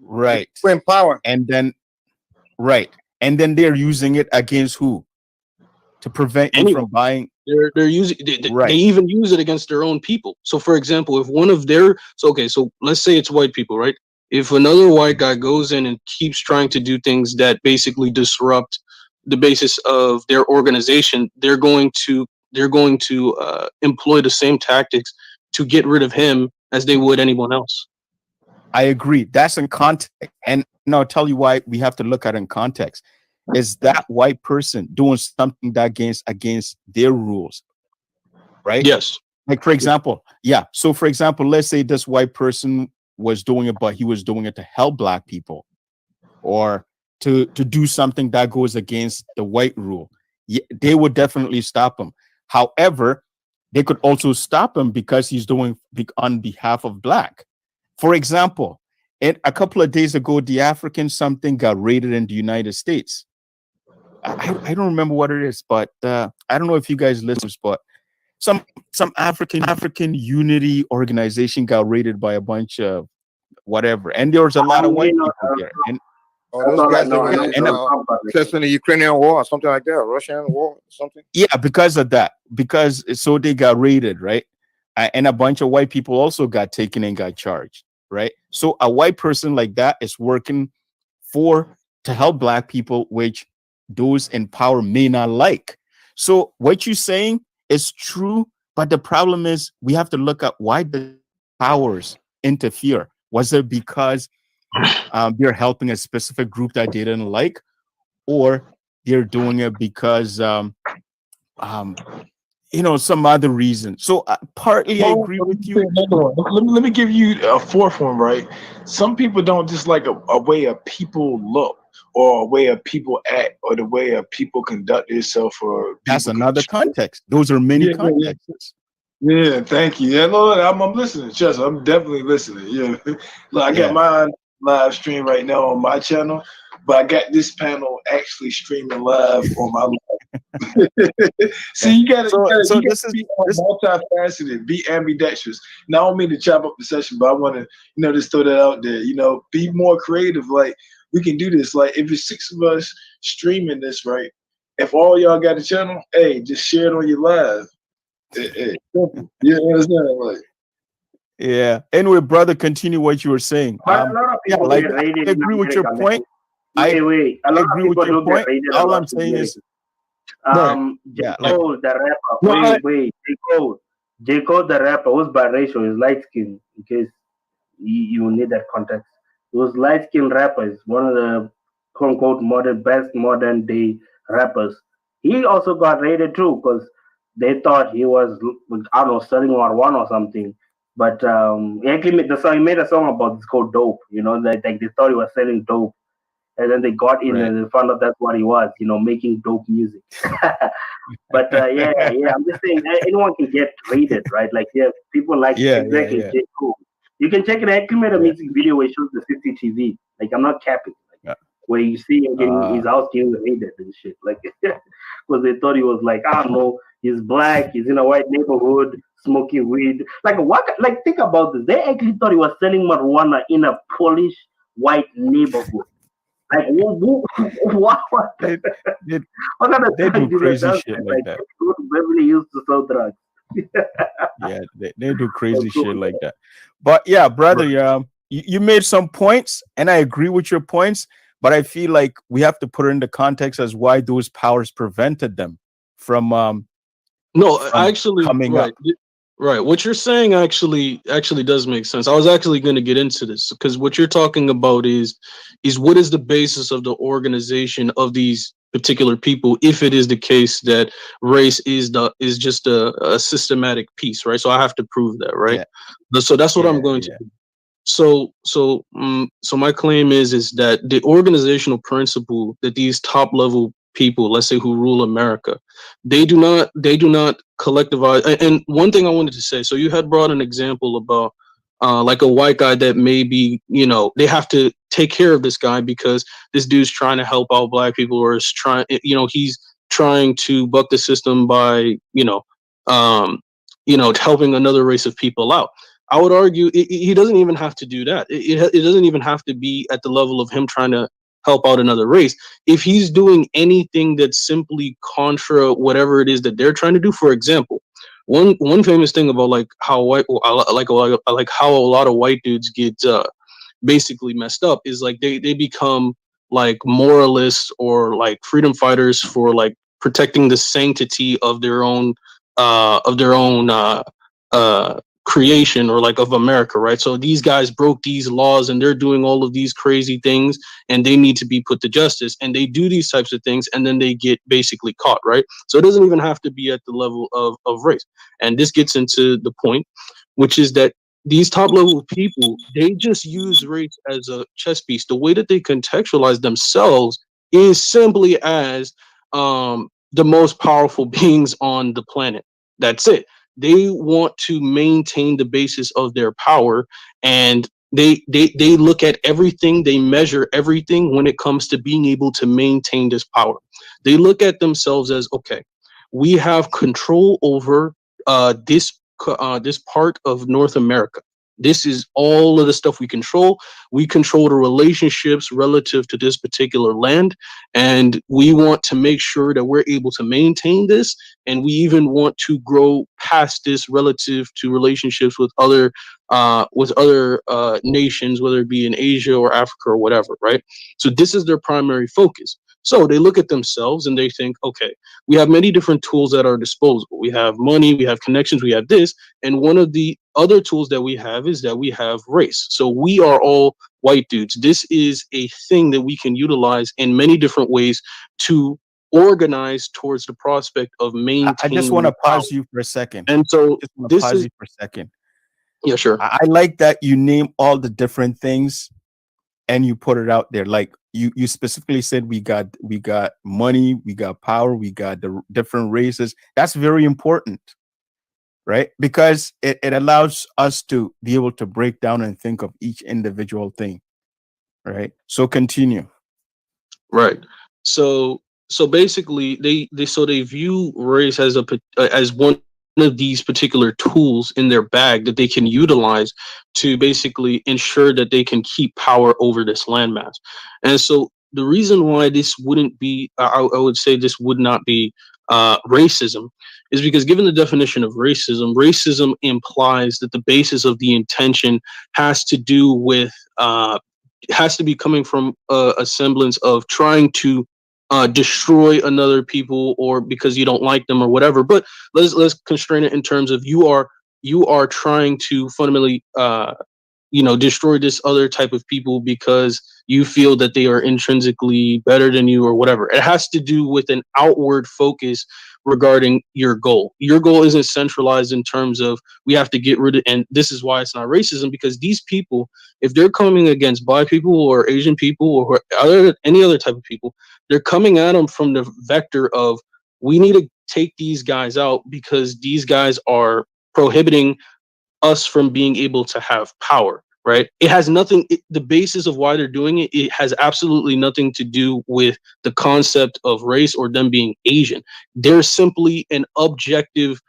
Right. In power. And then right. And then they're using it against who? To prevent you from buying. They're using Right. they even use it against their own people. So for example, if one of their so let's say it's white people, right? If another white guy goes in and keeps trying to do things that basically disrupt the basis of their organization, they're going to employ the same tactics to get rid of him as they would anyone else. I agree. That's in context. And I'll tell you why we have to look at it in context. Is that white person doing something that against their rules? Right? Yes. Like, for example, yeah. So, for example, let's say this white person was doing it, but he was doing it to help black people or to do something that goes against the white rule. Yeah, they would definitely stop him. However, they could also stop him because he's doing on behalf of black. For example, a couple of days ago, the African something got raided in the United States. I don't remember what it is, but I don't know if you guys listen, but some African unity organization got raided by a bunch of whatever, and there was a lot of white people there. And those guys in the Ukrainian war or something like that, Russian war or something. Yeah, because of that, because so they got raided, right? And a bunch of white people also got taken and got charged, right? So a white person like that is working to help black people, which those in power may not like. So what you're saying is true, but the problem is we have to look at why the powers interfere. Was it because they're helping a specific group that they didn't like, or they're doing it because some other reason? So partly I agree with you. Let me give you a fourth one, right? Some people don't just like a way of people look or a way of people act or the way of people conduct themselves. Or that's another context. Those are many contexts. Yeah, thank you. Yeah, no, I'm listening. Just, I'm definitely listening. Yeah, I got my live stream right now on my channel, but I got this panel actually streaming live on my live. See, you gotta be multifaceted, be ambidextrous. Now, I don't mean to chop up the session, but I want to, just throw that out there. Be more creative. Like, we can do this. Like, if it's 6 of us streaming this, right? If all y'all got a channel, hey, just share it on your live. Hey, you understand? Like, yeah. Anyway, brother, continue what you were saying. I agree with your point. I agree with your point. All I'm saying is, J. Cole, the rapper. J. Cole, the rapper, was biracial. He's light skinned. In case you need that context, he was light skinned rappers. One of the quote unquote best modern day rappers. He also got raided too because they thought he was, I don't know, selling marijuana or something. But he actually made a song about this called Dope. Like they thought he was selling dope, and then they got in and they found out that's what he was. Making dope music. But I'm just saying anyone can get raided, right? Like people like exactly J. Cole. You can check it. I actually made a music video where it shows the CCTV. Like I'm not capping. Where you see him getting his house getting raided and shit, like because they thought he was like, I don't know, he's black, he's in a white neighborhood smoking weed. Like what? Like think about this. They actually thought he was selling marijuana in a Polish white neighborhood. Like what? They do crazy shit like that. Go to Beverly Hills to sell drugs. Yeah, they do crazy shit like that. But yeah, brother, you made some points, and I agree with your points. But I feel like we have to put it into context as why those powers prevented them from coming up. Right. What you're saying actually does make sense. I was actually going to get into this because what you're talking about is what is the basis of the organization of these particular people if it is the case that race is just a systematic piece, right? So I have to prove that, right? Yeah. So that's what I'm going to do. So my claim is that the organizational principle that these top level people, let's say who rule America, they do not collectivize. And one thing I wanted to say, so you had brought an example about like a white guy that maybe, they have to take care of this guy because this dude's trying to help out black people or is trying, he's trying to buck the system by, helping another race of people out. I would argue he doesn't even have to do that. It doesn't even have to be at the level of him trying to help out another race. If he's doing anything that's simply contra whatever it is that they're trying to do, for example, one famous thing about like how like how a lot of white dudes get basically messed up is like they become like moralists or like freedom fighters for like protecting the sanctity of their own creation or like of America, right? So these guys broke these laws and they're doing all of these crazy things and they need to be put to justice, and they do these types of things and then they get basically caught, right? So it doesn't even have to be at the level of race. And this gets into the point, which is that these top level people, they just use race as a chess piece. The way that they contextualize themselves is simply as the most powerful beings on the planet. That's it. They want to maintain the basis of their power, and they look at everything, they measure everything when it comes to being able to maintain this power. They look at themselves as, okay, we have control over this part of North America. This is all of the stuff we control. We control the relationships relative to this particular land, and we want to make sure that we're able to maintain this, and we even want to grow past this relative to relationships with other nations, whether it be in Asia or Africa or whatever, right? So this is their primary focus. So they look at themselves and they think, okay, we have many different tools at our disposal. We have money, we have connections, we have this. And one of the other tools that we have is that we have race. So we are all white dudes. This is a thing that we can utilize in many different ways to organize towards the prospect of maintaining. I just want to pause you for a second. And so this is for a second. Yeah, sure. I like that you name all the different things and you put it out there. Like you specifically said, we got money, we got power, we got the different races. That's very important, right? Because it allows us to be able to break down and think of each individual thing, right? So continue. Right. So basically they view race as as one of these particular tools in their bag that they can utilize to basically ensure that they can keep power over this landmass. And so the reason why this wouldn't be, I would say this would not be racism, is because given the definition of racism implies that the basis of the intention has to do with, has to be coming from a semblance of trying to destroy another people, or because you don't like them or whatever. But let's constrain it in terms of you are trying to fundamentally destroy this other type of people because you feel that they are intrinsically better than you or whatever. It has to do with an outward focus regarding your goal. Your goal isn't centralized in terms of we have to get rid of, and this is why it's not racism, because these people, if they're coming against Black people or Asian people or any other type of people, they're coming at them from the vector of, we need to take these guys out because these guys are prohibiting us from being able to have power, right? It has nothing, the basis of why they're doing it, it has absolutely nothing to do with the concept of race or them being Asian. They're simply an objective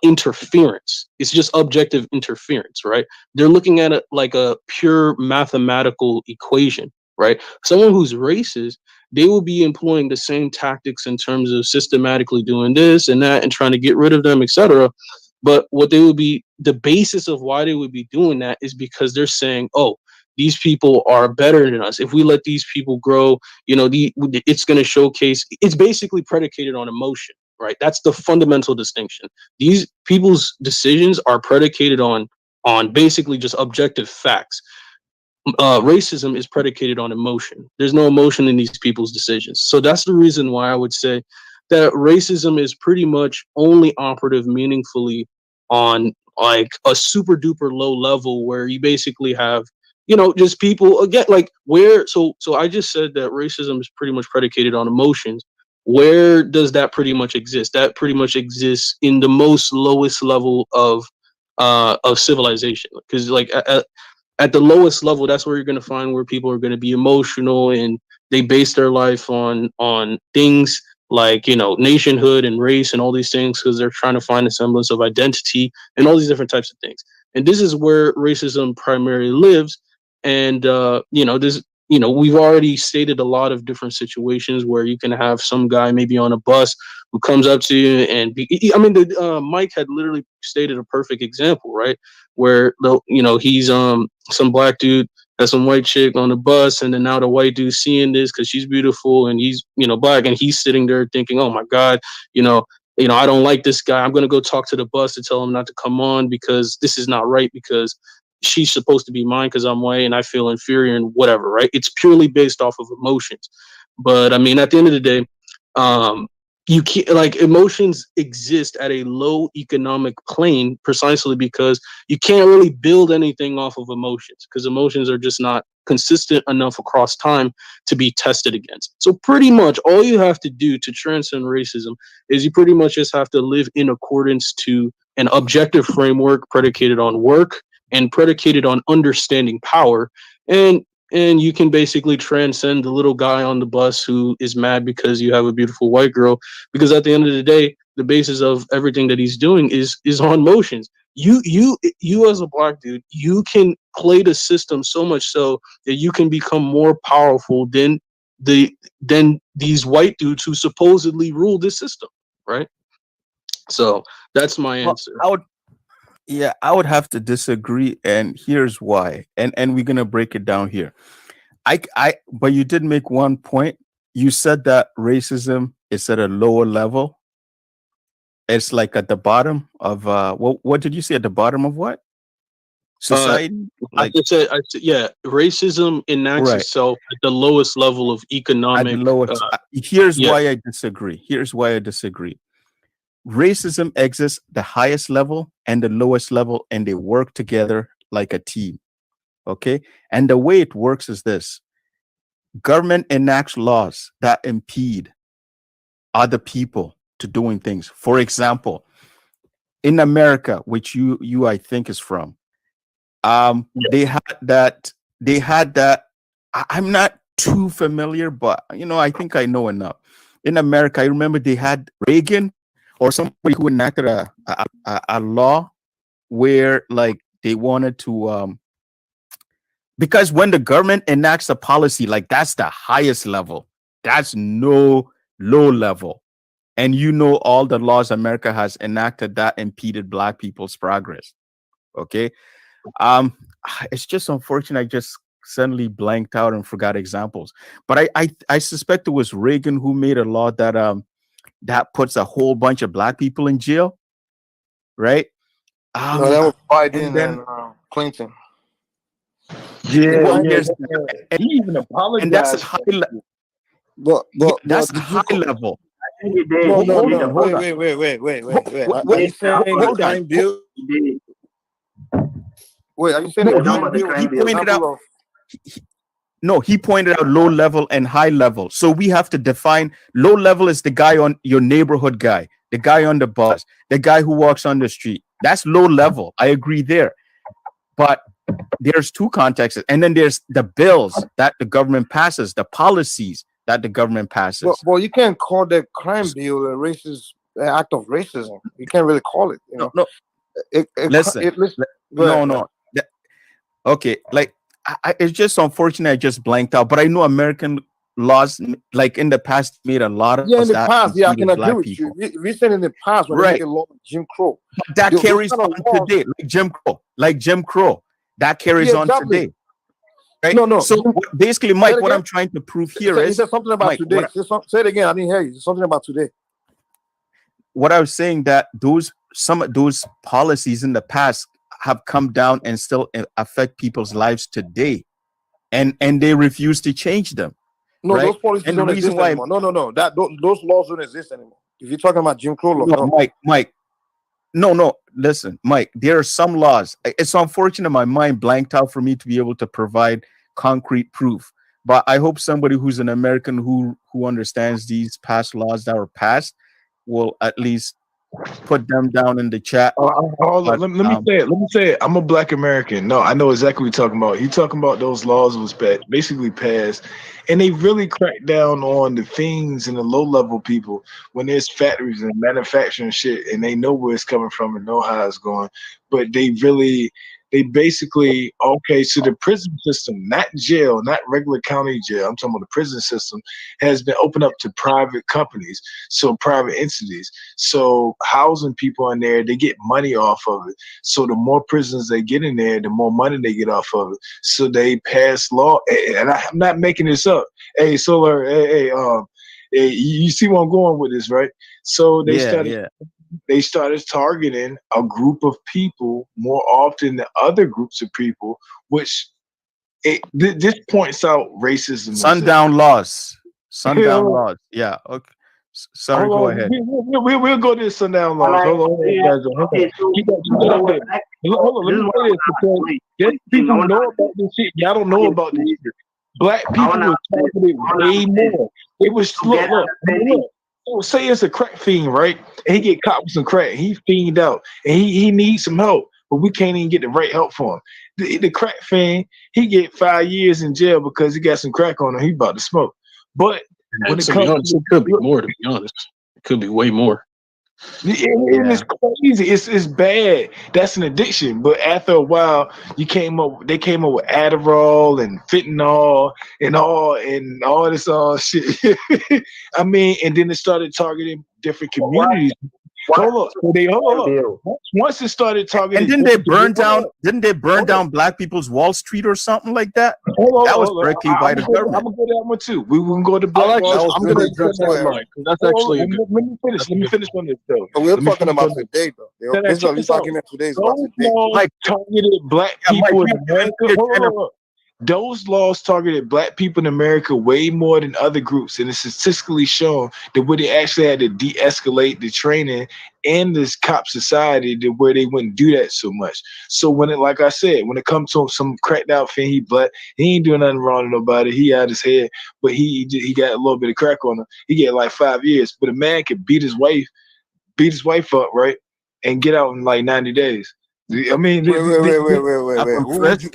interference. It's just objective interference, right? They're looking at it like a pure mathematical equation, right? Someone who's racist, they will be employing the same tactics in terms of systematically doing this and that and trying to get rid of them, etc. But what they would be, the basis of why they would be doing that is because they're saying, oh, these people are better than us. If we let these people grow, it's going to showcase, it's basically predicated on emotion, right? That's the fundamental distinction. These people's decisions are predicated on basically just objective facts. Racism is predicated on emotion. There's no emotion in these people's decisions. So that's the reason why I would say that racism is pretty much only operative meaningfully on like a super duper low level where you basically have, just people again, like where, so I just said that racism is pretty much predicated on emotions. Where does that pretty much exist? That pretty much exists in the most lowest level of civilization. Because like at the lowest level, that's where you're going to find where people are going to be emotional and they base their life on things like, nationhood and race and all these things, because they're trying to find a semblance of identity and all these different types of things. And this is where racism primarily lives. And we've already stated a lot of different situations where you can have some guy maybe on a bus who comes up to you and Mike had literally stated a perfect example, right? Where he's some black dude has some white chick on the bus, and then now the white dude seeing this because she's beautiful and he's black, and he's sitting there thinking, oh my God, I don't like this guy. I'm gonna go talk to the bus to tell him not to come on because this is not right, because she's supposed to be mine because I'm white and I feel inferior and whatever, right? It's purely based off of emotions. But I mean, at the end of the day, you can't, like, emotions exist at a low economic plane precisely because you can't really build anything off of emotions, because emotions are just not consistent enough across time to be tested against. So pretty much all you have to do to transcend racism is you pretty much just have to live in accordance to an objective framework predicated on work and predicated on understanding power, and you can basically transcend the little guy on the bus who is mad because you have a beautiful white girl, because at the end of the day, the basis of everything that he's doing is on emotions. You as a black dude, you can play the system so much so that you can become more powerful than these white dudes who supposedly rule this system, right? So that's my answer. I would have to disagree, and here's why. And we're gonna break it down here. But you did make one point. You said that racism is at a lower level. It's like at the bottom of what did you say, at the bottom of what? Society? I said, yeah, racism enacts itself at the lowest level of economic. At the lowest. Here's why I disagree. Racism exists the highest level and the lowest level, and they work together like a team. Okay. And the way it works is this: government enacts laws that impede other people to doing things. For example, in America, which you I think is from, they had that. I'm not too familiar, but I think I know enough. In America, I remember they had Reagan or somebody who enacted a law where, like, they wanted to because when the government enacts a policy, like, that's the highest level, that's no low level. And all the laws America has enacted that impeded black people's progress. Okay. It's just unfortunate I just suddenly blanked out and forgot examples, but I suspect it was Reagan who made a law that puts a whole bunch of black people in jail, right? No, that was Biden and Clinton. Yeah, he even apologized. And that's a high level. That's a high level. No, wait. Are you saying the crime bill? Wait, are you saying the crime bill? He pointed out. No, he pointed out low level and high level. So we have to define. Low level is the guy on your neighborhood guy, the guy on the bus, the guy who walks on the street. That's low level. I agree there. But there's two contexts. And then there's the bills that the government passes, the policies that the government passes. Well, you can't call that crime bill a racist act of racism. You can't really call it. No. Listen. No. Okay, like, it's just unfortunate I just blanked out, but I know American laws, like, in the past, made a lot of in the past. Yeah, I can agree with you. Recent in the past, when they make a law of Jim Crow, that carries on today, like Jim Crow, that carries on today. Right? No. So basically, Mike, what I'm trying to prove here is something about Mike, today. Say it again. I didn't hear you. Something about today. What I was saying, that some of those policies in the past have come down and still affect people's lives today, and they refuse to change them. No, right? Those policies don't exist anymore. No. Those laws don't exist anymore. If you're talking about Jim Crow law, Mike. No. Listen, Mike. There are some laws. It's unfortunate my mind blanked out for me to be able to provide concrete proof. But I hope somebody who's an American who understands these past laws that were passed will at least put them down in the chat. Hold on, let me say it. Let me say it. I'm a Black American. No, I know exactly what you're talking about. You're talking about those laws was basically passed, and they really cracked down on the fiends and the low level people when there's factories and manufacturing shit, and they know where it's coming from and know how it's going. But they basically, okay, so the prison system, not jail, not regular county jail, I'm talking about the prison system, has been opened up to private companies, so private entities. So housing people in there, they get money off of it. So the more prisons they get in there, the more money they get off of it. So they pass law, and I'm not making this up. Hey, Solar, hey, you see where I'm going with this, right? So they started targeting a group of people more often than other groups of people, which this points out racism. Sundown laws. Yeah. Okay. Sorry, go ahead. We'll go to the sundown laws. Hold on. Let me say this because there's people know about this shit. Y'all don't know about this shit. Black people were targeted way more. It was look. So say it's a crack fiend, right? And he get caught with some crack. He fiend out, and he needs some help, but we can't even get the right help for him. The crack fiend, he get 5 years in jail because he got some crack on him. He about to smoke. But when it comes, it could be more. To be honest, it could be way more. It's crazy. It's bad. That's an addiction. But after a while, they came up with Adderall and fentanyl and all this shit. I mean, and then it started targeting different communities. Hold up. Once it started targeting, and didn't they burn down Black People's Wall Street or something like that? That was directly by the government. I'm gonna go that one too. We can go to Black Wall Street. I'm gonna address that. That's actually let me finish on this though. We're talking about today though. This argument today is about today. Like targeted Black people in America. Those laws targeted Black people in America way more than other groups, and it's statistically shown that where they actually had to de-escalate the training and this cop society to where they wouldn't do that so much. So when it, like I said, when it comes to some cracked out thing, he ain't doing nothing wrong to nobody. He out his head, but he got a little bit of crack on him. He get like 5 years, but a man could beat his wife up, right, and get out in like 90 days. I mean, wait. Hold on. Who do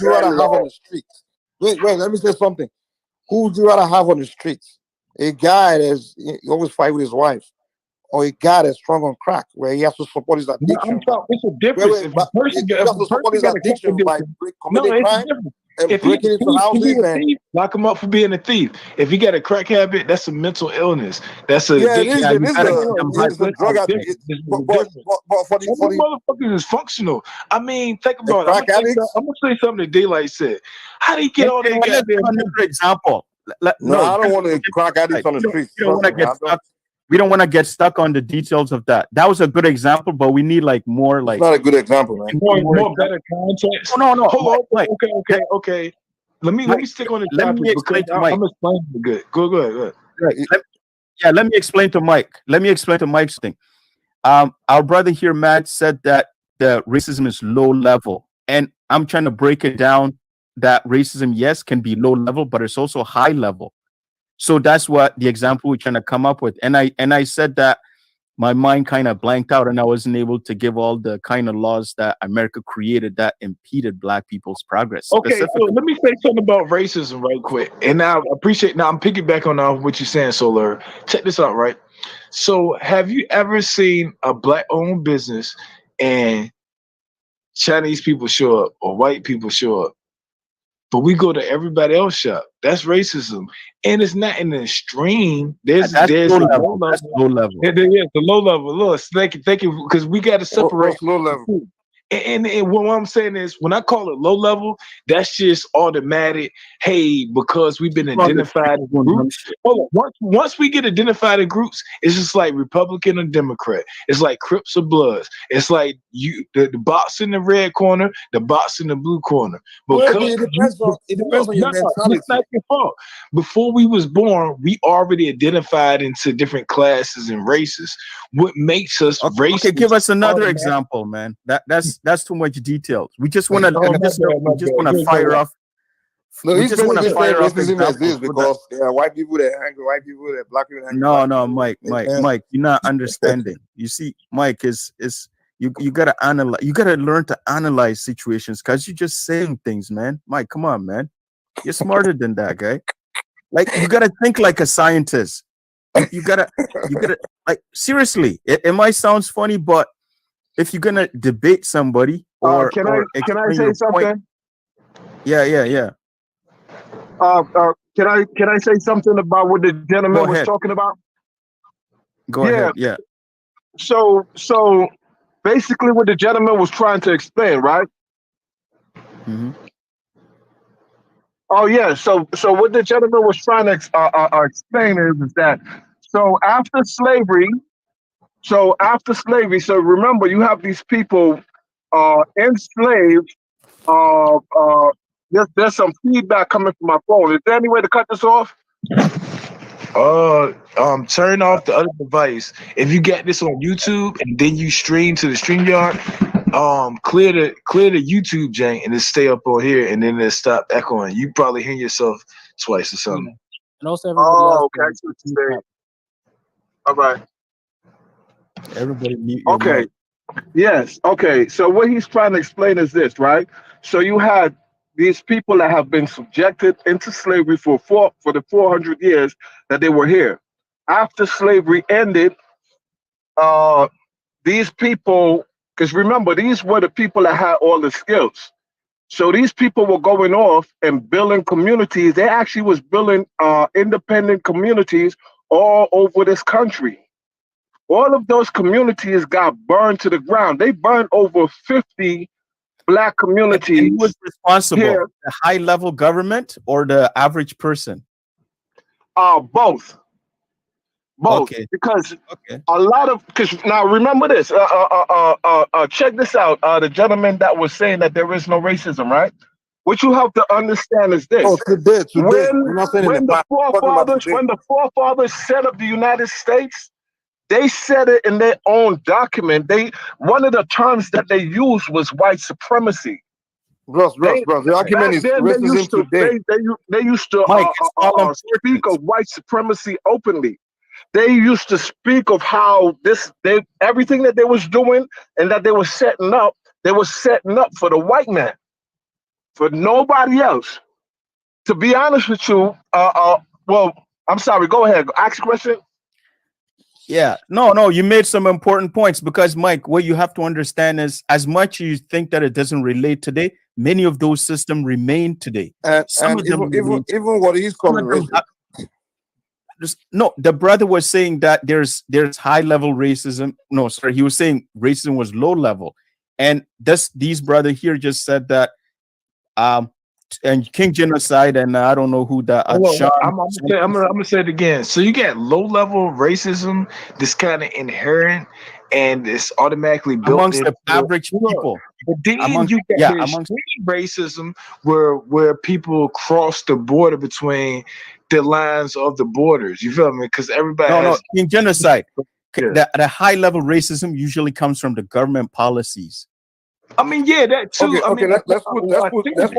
you rather have on the streets? Wait, let me say something. Who do you rather have on the streets? A guy that's always fight with his wife, or a guy that's strong on crack, where he has to support his addiction? It's a difference. He has to support his addiction by committing crime and breaking into houses and lock him up for being a thief. If he got a crack habit, that's a mental illness. That's a it is a drug addiction. But for the motherfuckers is functional. I mean, think about it. I'm gonna say something that Daylight said. How do you get all that? Another example. No, I don't want to crack addicts on the streets. We don't want to get stuck on the details of that. That was a good example, but we need like more like. It's not a good example, man. More better context. No. Hold on. Okay. Let me stick on the topic because I'm explaining it good. Go ahead. Let me explain to Mike. Let me explain to Mike's thing. Our brother here, Matt, said that the racism is low level, and I'm trying to break it down. That racism, yes, can be low level, but it's also high level. So that's what the example we're trying to come up with. And I said that my mind kind of blanked out and I wasn't able to give all the kind of laws that America created that impeded Black people's progress. Okay, so let me say something about racism right quick. And I appreciate, now I'm piggybacking on what you're saying, Solar. Check this out, right? So have you ever seen a Black-owned business and Chinese people show up or white people show up, but we go to everybody else shop? That's racism, and it's not in the extreme. There's low level. That's low level. Yeah, the low level. Look, thank you, because we got to separate low level. And what I'm saying is, when I call it low level, that's just automatic. Hey, because we've been identified in groups. Hold on. Once we get identified in groups, it's just like Republican or Democrat. It's like Crips or Bloods. It's like the box in the red corner, the box in the blue corner. Because it depends on your mentality. It's not your fault. Before we was born, we already identified into different classes and races. What makes us racist? Okay, give us another example, man. That's too much details. We just want to fire No, we he's just want to basically saying fire off racism examples exists so that- because there are white people that are angry white people, there are black people that are angry No, black no, people. Mike, you're not understanding. You see, Mike is you gotta analyze. You gotta learn to analyze situations because you're just saying things, man. Mike, come on, man. You're smarter than that guy. Like you gotta think like a scientist. You gotta like seriously. It might sound funny, but if you're gonna debate somebody or Can or I explain say your point, something? yeah. Can I say something about what the gentleman Go was ahead. talking about? Go Yeah. ahead. Yeah. So basically, what the gentleman was trying to explain, right? Mm-hmm. Oh yeah. So what the gentleman was trying to explain is that after slavery. So remember, you have these people enslaved. There's some feedback coming from my phone. Is there any way to cut this off? Turn off the other device. If you get this on YouTube and then you stream to the StreamYard, clear the YouTube jank and then stay up on here and then stop echoing. You probably hear yourself twice or something. And also everybody else. Okay. I see what you're saying. All right. Everybody mute your Okay. mic. Yes. Okay. So what he's trying to explain is this, right? So you had these people that have been subjected into slavery for the 400 years that they were here. After slavery ended, these people, because remember, these were the people that had all the skills. So these people were going off and building communities. They actually was building independent communities all over this country. All of those communities got burned to the ground. They burned over 50 black communities. And who was responsible? Here. The high level government or the average person? Both. Okay. Because Okay. a lot of, because now remember this. Check this out. The gentleman that was saying that there is no racism, right? What you have to understand is this: Oh, today. We're not saying in when the the past. forefathers set up the United States, they said it in their own document. One of the terms that they used was white supremacy. Bros. The argument is racism today. They used to Mike, it's all speak of white supremacy openly. They used to speak of how everything that they was doing and that they were setting up for the white man, for nobody else. To be honest with you, well, I'm sorry. Go ahead. Ask a question. Yeah, no, you made some important points because Mike, what you have to understand is as much as you think that it doesn't relate today, many of those systems remain today. And of them even what he's calling racist. No, the brother was saying that there's high level racism. No, sorry, he was saying racism was low level, and these brother here just said that and King Genocide and I don't know who that. Sean, I'm gonna say it again. So you get low level racism, this kind of inherent, and it's automatically built amongst the average people. But then you get extreme racism where people cross the border between the lines of the borders. You feel me? Because everybody King Genocide. Yeah. The high level racism usually comes from the government policies. I mean, yeah, that too. Let's put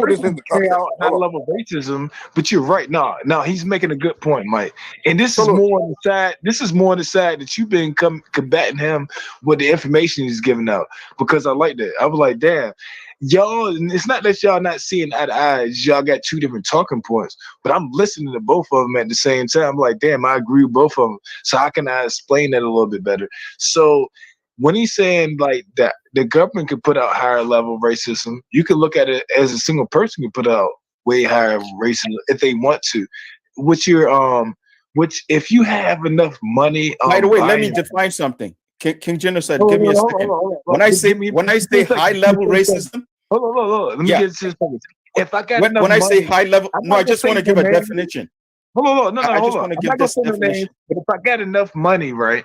this in the context. High level racism, but you're right. No, he's making a good point, Mike. And this is more on the side. This is more on the side that you've been combating him with the information he's giving out. Because I like that. I was like, damn, y'all. It's not that y'all not seeing eye to eye. Y'all got two different talking points. But I'm listening to both of them at the same time. I'm like, damn, I agree with both of them. So how can I explain that a little bit better? So when he's saying like that the government could put out higher level racism, you can look at it as a single person can put out way higher racism if they want to. Which if you have enough money. By the way, let me define something. King Genocide, give me a second. When I say high level racism, hold. Let me get to this. If I got enough when I say money, high level, I just want to give a definition. Hold on. I just want to give this definition. But if I got enough money, right,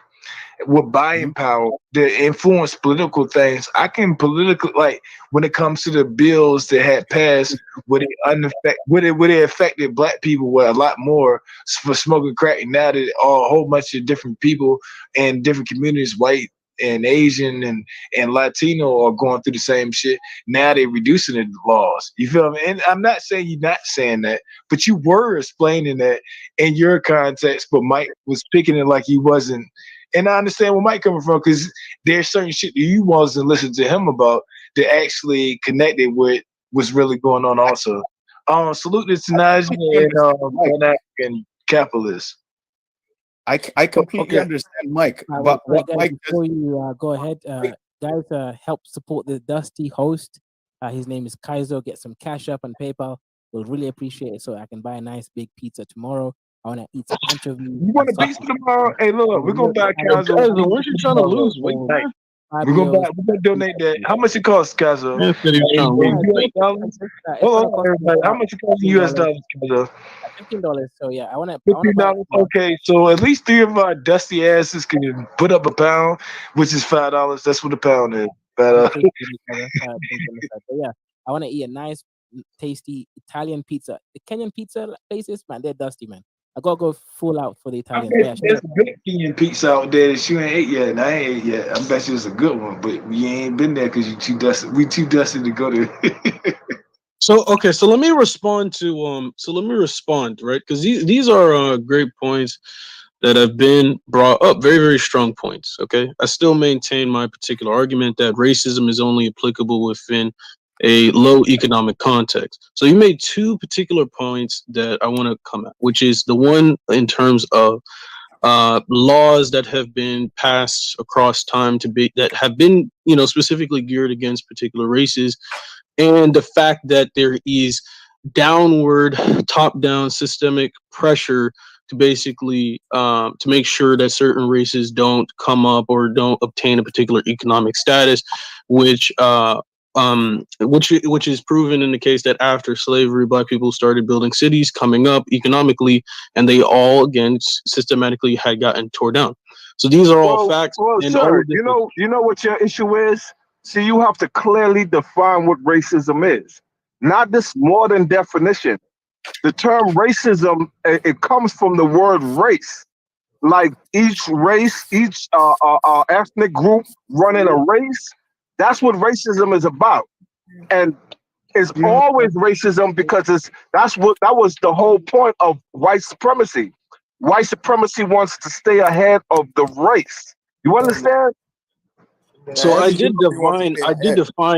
with buying power to influence political things, I can politically, like when it comes to the bills that had passed, would it affected black people a lot more for smoking crack? And now that a whole bunch of different people in different communities, white, and Asian and Latino are going through the same shit. Now they're reducing the laws. You feel me? And I'm not saying you're not saying that, but you were explaining that in your context, but Mike was picking it like he wasn't. And I understand where Mike coming from, because there's certain shit that you wasn't listening to him about that actually connected with what's really going on also. Salute to Tanaja and Pan-African capitalists. I completely understand, Mike. But Right, what guys, Mike before you go ahead, guys, help support the Dusty host. His name is Kaizo. Get some cash up on PayPal. We'll really appreciate it, so I can buy a nice big pizza tomorrow. I want to eat some anchovy. You want a pizza tomorrow? Hey, look, we're gonna buy Kazo. Weren't you trying to lose weight, man? We're gonna donate that. How much it costs, Kazo? Man said he was trying to lose weight. Hold on, everybody. How much it costs in US dollars, Kazo? $15. So yeah, I want to. $15. Okay, so at least 3 of our dusty asses can put up a pound, which is $5. That's what a pound is. But yeah, I want to eat a nice, tasty Italian pizza. The Kenyan pizza places, man, they're dusty, man. I gotta go full out for the Italian. There's a good Kenyan pizza out there that you ain't ate yet, and I ain't ate yet. I bet you it's a good one, but we ain't been there because you too dusty. We too dusty to go there. So okay, so let me respond, right? Because these are great points that have been brought up, very, very strong points. Okay, I still maintain my particular argument that racism is only applicable within a low economic context. So you made 2 particular points that I want to come at, which is the one in terms of laws that have been passed across time that have been, specifically geared against particular races, and the fact that there is downward, top-down systemic pressure to basically to make sure that certain races don't come up or don't obtain a particular economic status, which is proven in the case that after slavery, Black people started building cities, coming up economically, and they all again systematically had gotten tore down. So these are all facts. Well, and sir, you know what your issue is? See, you have to clearly define what racism is, not this modern definition. The term racism, it comes from the word race. Like each race, each ethnic group running a race. That's what racism is about, and it's always racism because that was the whole point of white supremacy. White supremacy wants to stay ahead of the race. You understand? So I did define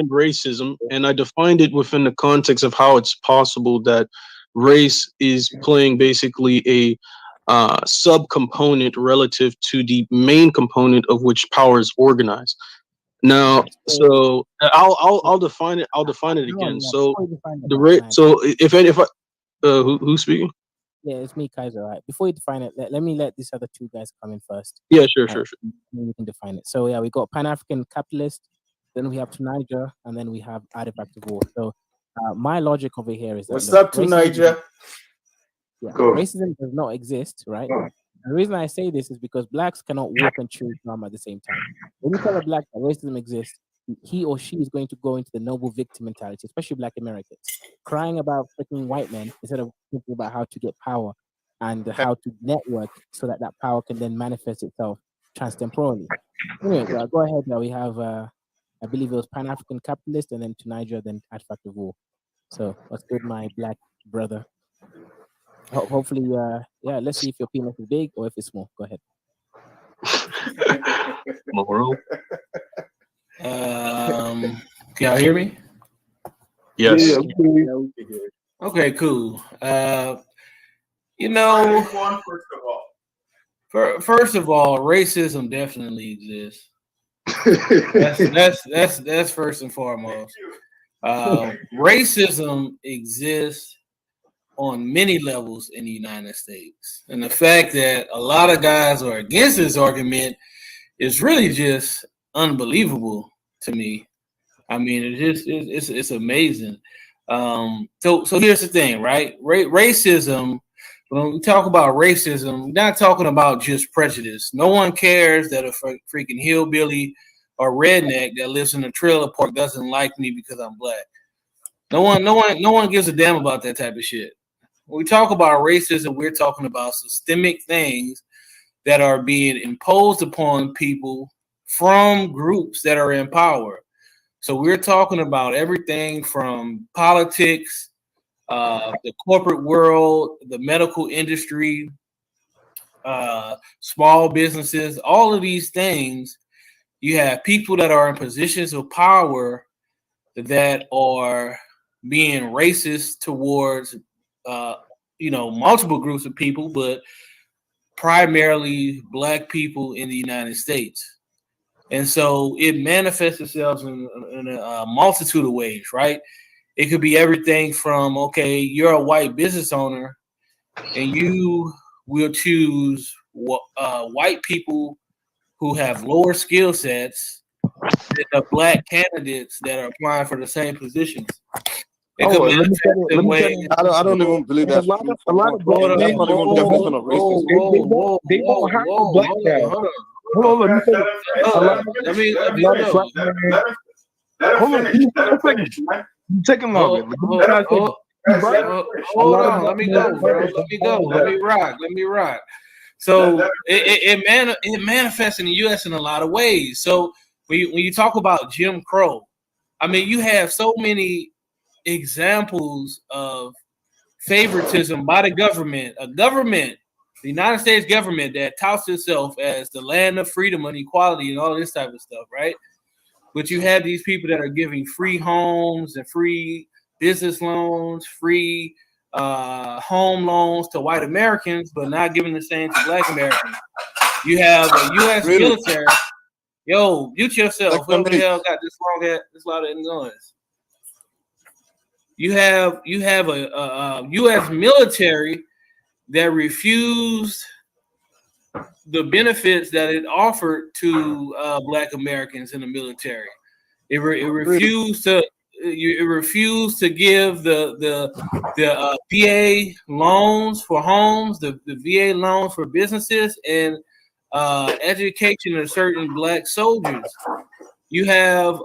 racism, and I defined it within the context of how it's possible that race is playing basically a subcomponent relative to the main component of which power is organized. Now, so I'll define it. I'll define it again. So who's speaking? Yeah, it's me, Kaiser. Right. Before you define it, let me let these other 2 guys come in first. Yeah, sure. We can define it. So yeah, we got Pan-African capitalist, then we have Tanaja, and then we have Artifact of War. So my logic over here is that what's up, Tanaja? Yeah, racism does not exist, right? The reason I say this is because Blacks cannot walk and chew gum at the same time. When you tell a Black that racism exists, he or she is going to go into the noble victim mentality, especially Black Americans, crying about freaking white men instead of thinking about how to get power and how to network so that power can then manifest itself transtemporally. Anyway, go ahead. Now we have, I believe it was Pan-African capitalist, and then to Niger, then Artifact of War. So what's good, my Black brother? Hopefully, let's see if your penis is big or if it's small. Go ahead. Moral. Can y'all hear me? Yes. Yeah. Okay, cool. First of all, racism definitely exists. That's first and foremost. Racism exists on many levels in the United States, and the fact that a lot of guys are against this argument is really just unbelievable to me. I mean, it's amazing. So here's the thing, right? Racism. When we talk about racism, we're not talking about just prejudice. No one cares that a freaking hillbilly or redneck that lives in a trailer park doesn't like me because I'm Black. No one gives a damn about that type of shit. When we talk about racism, we're talking about systemic things that are being imposed upon people from groups that are in power. So we're talking about everything from politics, the corporate world, the medical industry, small businesses, all of these things. You have people that are in positions of power that are being racist towards, multiple groups of people, but primarily Black people in the United States. And so it manifests itself in a multitude of ways, right? It could be everything from, okay, you're a white business owner and you will choose white people who have lower skill sets than the Black candidates that are applying for the same positions. I don't even believe that's a lot of Black that's not even definition of racism. They don't have a Black guy. Hold on, let me say let me hold on, you're taking longer. Hold on, let me go, bro. Let me rock. So it manifests in the U.S. in a lot of ways. So when you talk about Jim Crow, I mean, you have so many examples of favoritism by the government, the United States government that touts itself as the land of freedom and equality and all this type of stuff, right? But you have these people that are giving free homes and free business loans, free home loans to white Americans, but not giving the same to Black Americans. You have a U.S. military. Yo, mute yourself. Whoever the hell got this loud noise? You have a U.S. military that refused the benefits that it offered to Black Americans in the military. It refused to give the VA loans for homes, the VA loans for businesses, and education of certain Black soldiers. You have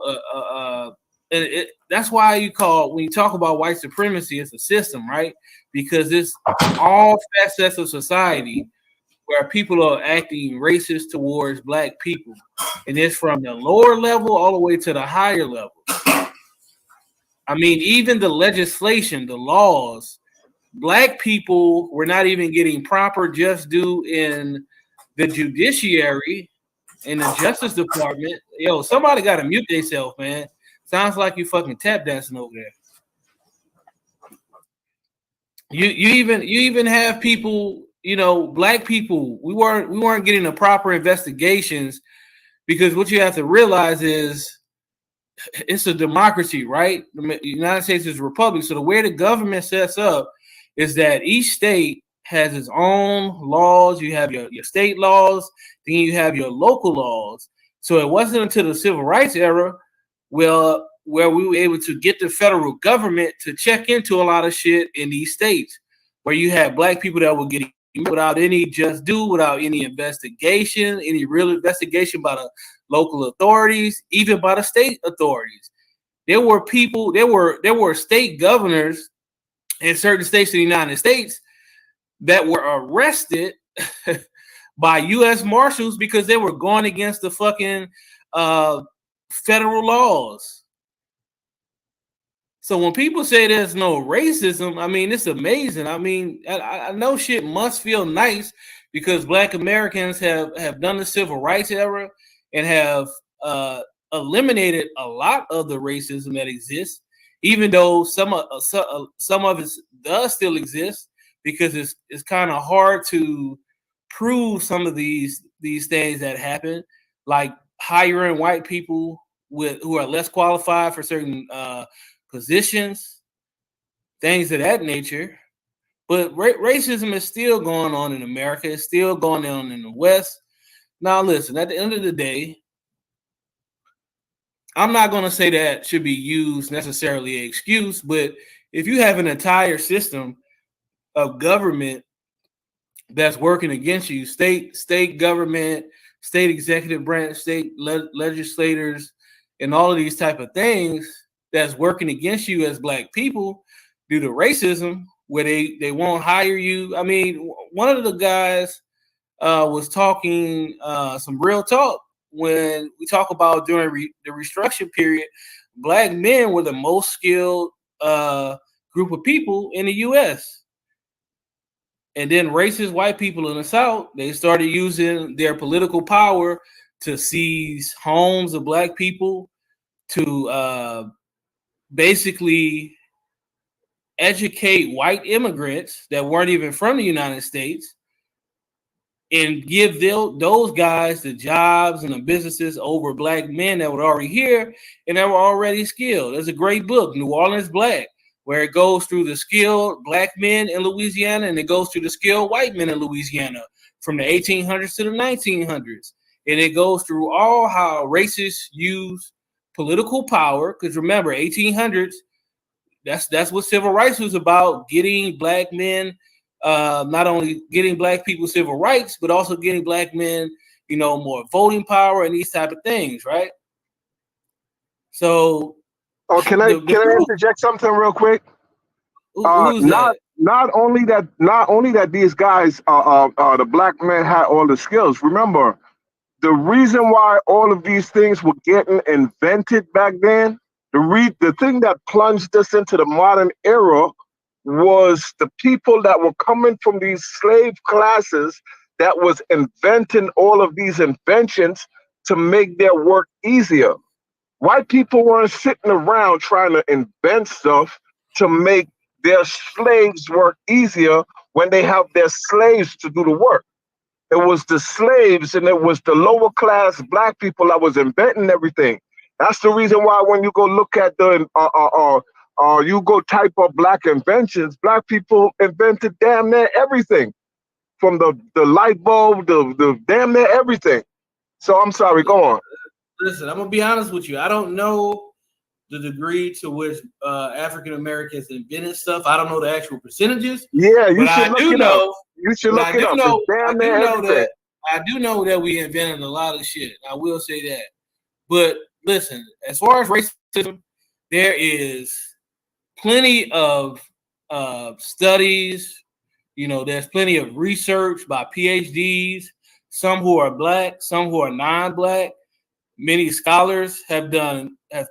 that's why when you talk about white supremacy, it's a system, right? Because it's all facets of society where people are acting racist towards Black people. And it's from the lower level all the way to the higher level. I mean, even the legislation, the laws, Black people were not even getting proper just due in the judiciary and the Justice Department. Yo, somebody got to mute themselves, man. Sounds like you fucking tap dancing over there. You even have people, Black people. We weren't getting the proper investigations because what you have to realize is it's a democracy, right? The United States is a republic. So the way the government sets up is that each state has its own laws. You have your state laws, then you have your local laws. So it wasn't until the civil rights era where we were able to get the federal government to check into a lot of shit in these states, where you had Black people that were getting without any just due, without any investigation, any real investigation by the local authorities, even by the state authorities. There were state governors in certain states in the United States that were arrested by U.S. Marshals because they were going against the fucking federal laws. So when people say there's no racism, I mean, it's amazing. I mean, I know shit must feel nice because Black Americans have done the civil rights era and have eliminated a lot of the racism that exists, even though some of it does still exist because it's kind of hard to prove some of these things that happen, like hiring white people who are less qualified for certain positions, things of that nature. But racism is still going on in America. It's still going on in the West. Now, listen, at the end of the day, I'm not going to say that should be used necessarily an excuse, but if you have an entire system of government that's working against you, state government, state executive branch, state legislators, and all of these type of things that's working against you as Black people due to racism, where they won't hire you. I mean, one of the guys was talking some real talk when we talk about during the Reconstruction period, black men were the most skilled group of people in the U.S. And then racist white people in the South, they started using their political power to seize homes of black people, to basically educate white immigrants that weren't even from the United States and give those guys the jobs and the businesses over black men that were already here and that were already skilled. There's a great book, New Orleans Black, where it goes through the skilled black men in Louisiana and it goes through the skilled white men in Louisiana from the 1800s to the 1900s. And it goes through all how racists use political power, because remember, 1800s, that's what civil rights was about, getting black men, not only getting black people civil rights, but also getting black men, more voting power and these type of things, right? So, can I interject something real quick? Who's that? Not only that these guys, the black men had all the skills. Remember, the reason why all of these things were getting invented back then, the thing that plunged us into the modern era was the people that were coming from these slave classes that was inventing all of these inventions to make their work easier. White people weren't sitting around trying to invent stuff to make their slaves work easier when they have their slaves to do the work. It was the slaves and it was the lower class black people that was inventing everything. That's the reason why when you go look at the you go type of black inventions, black people invented damn near everything, from the light bulb, the damn near everything. So I'm sorry, go on. Listen, I'm gonna be honest with you. I don't know the degree to which African Americans invented stuff. I don't know the actual percentages. Yeah, you but should I look do it know. up. You should look it up. I do know that we invented a lot of shit. I will say that. But listen, as far as racism, there is plenty of studies. There's plenty of research by PhDs, some who are black, some who are non-black. Many scholars have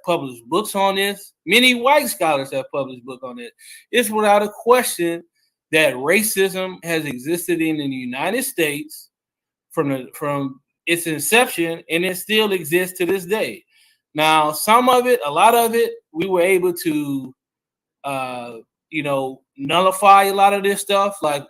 published books on this. Many white scholars have published books on it. It's without a question that racism has existed in the United States from its inception, and it still exists to this day. Now, some of it, a lot of it, we were able to, nullify a lot of this stuff, but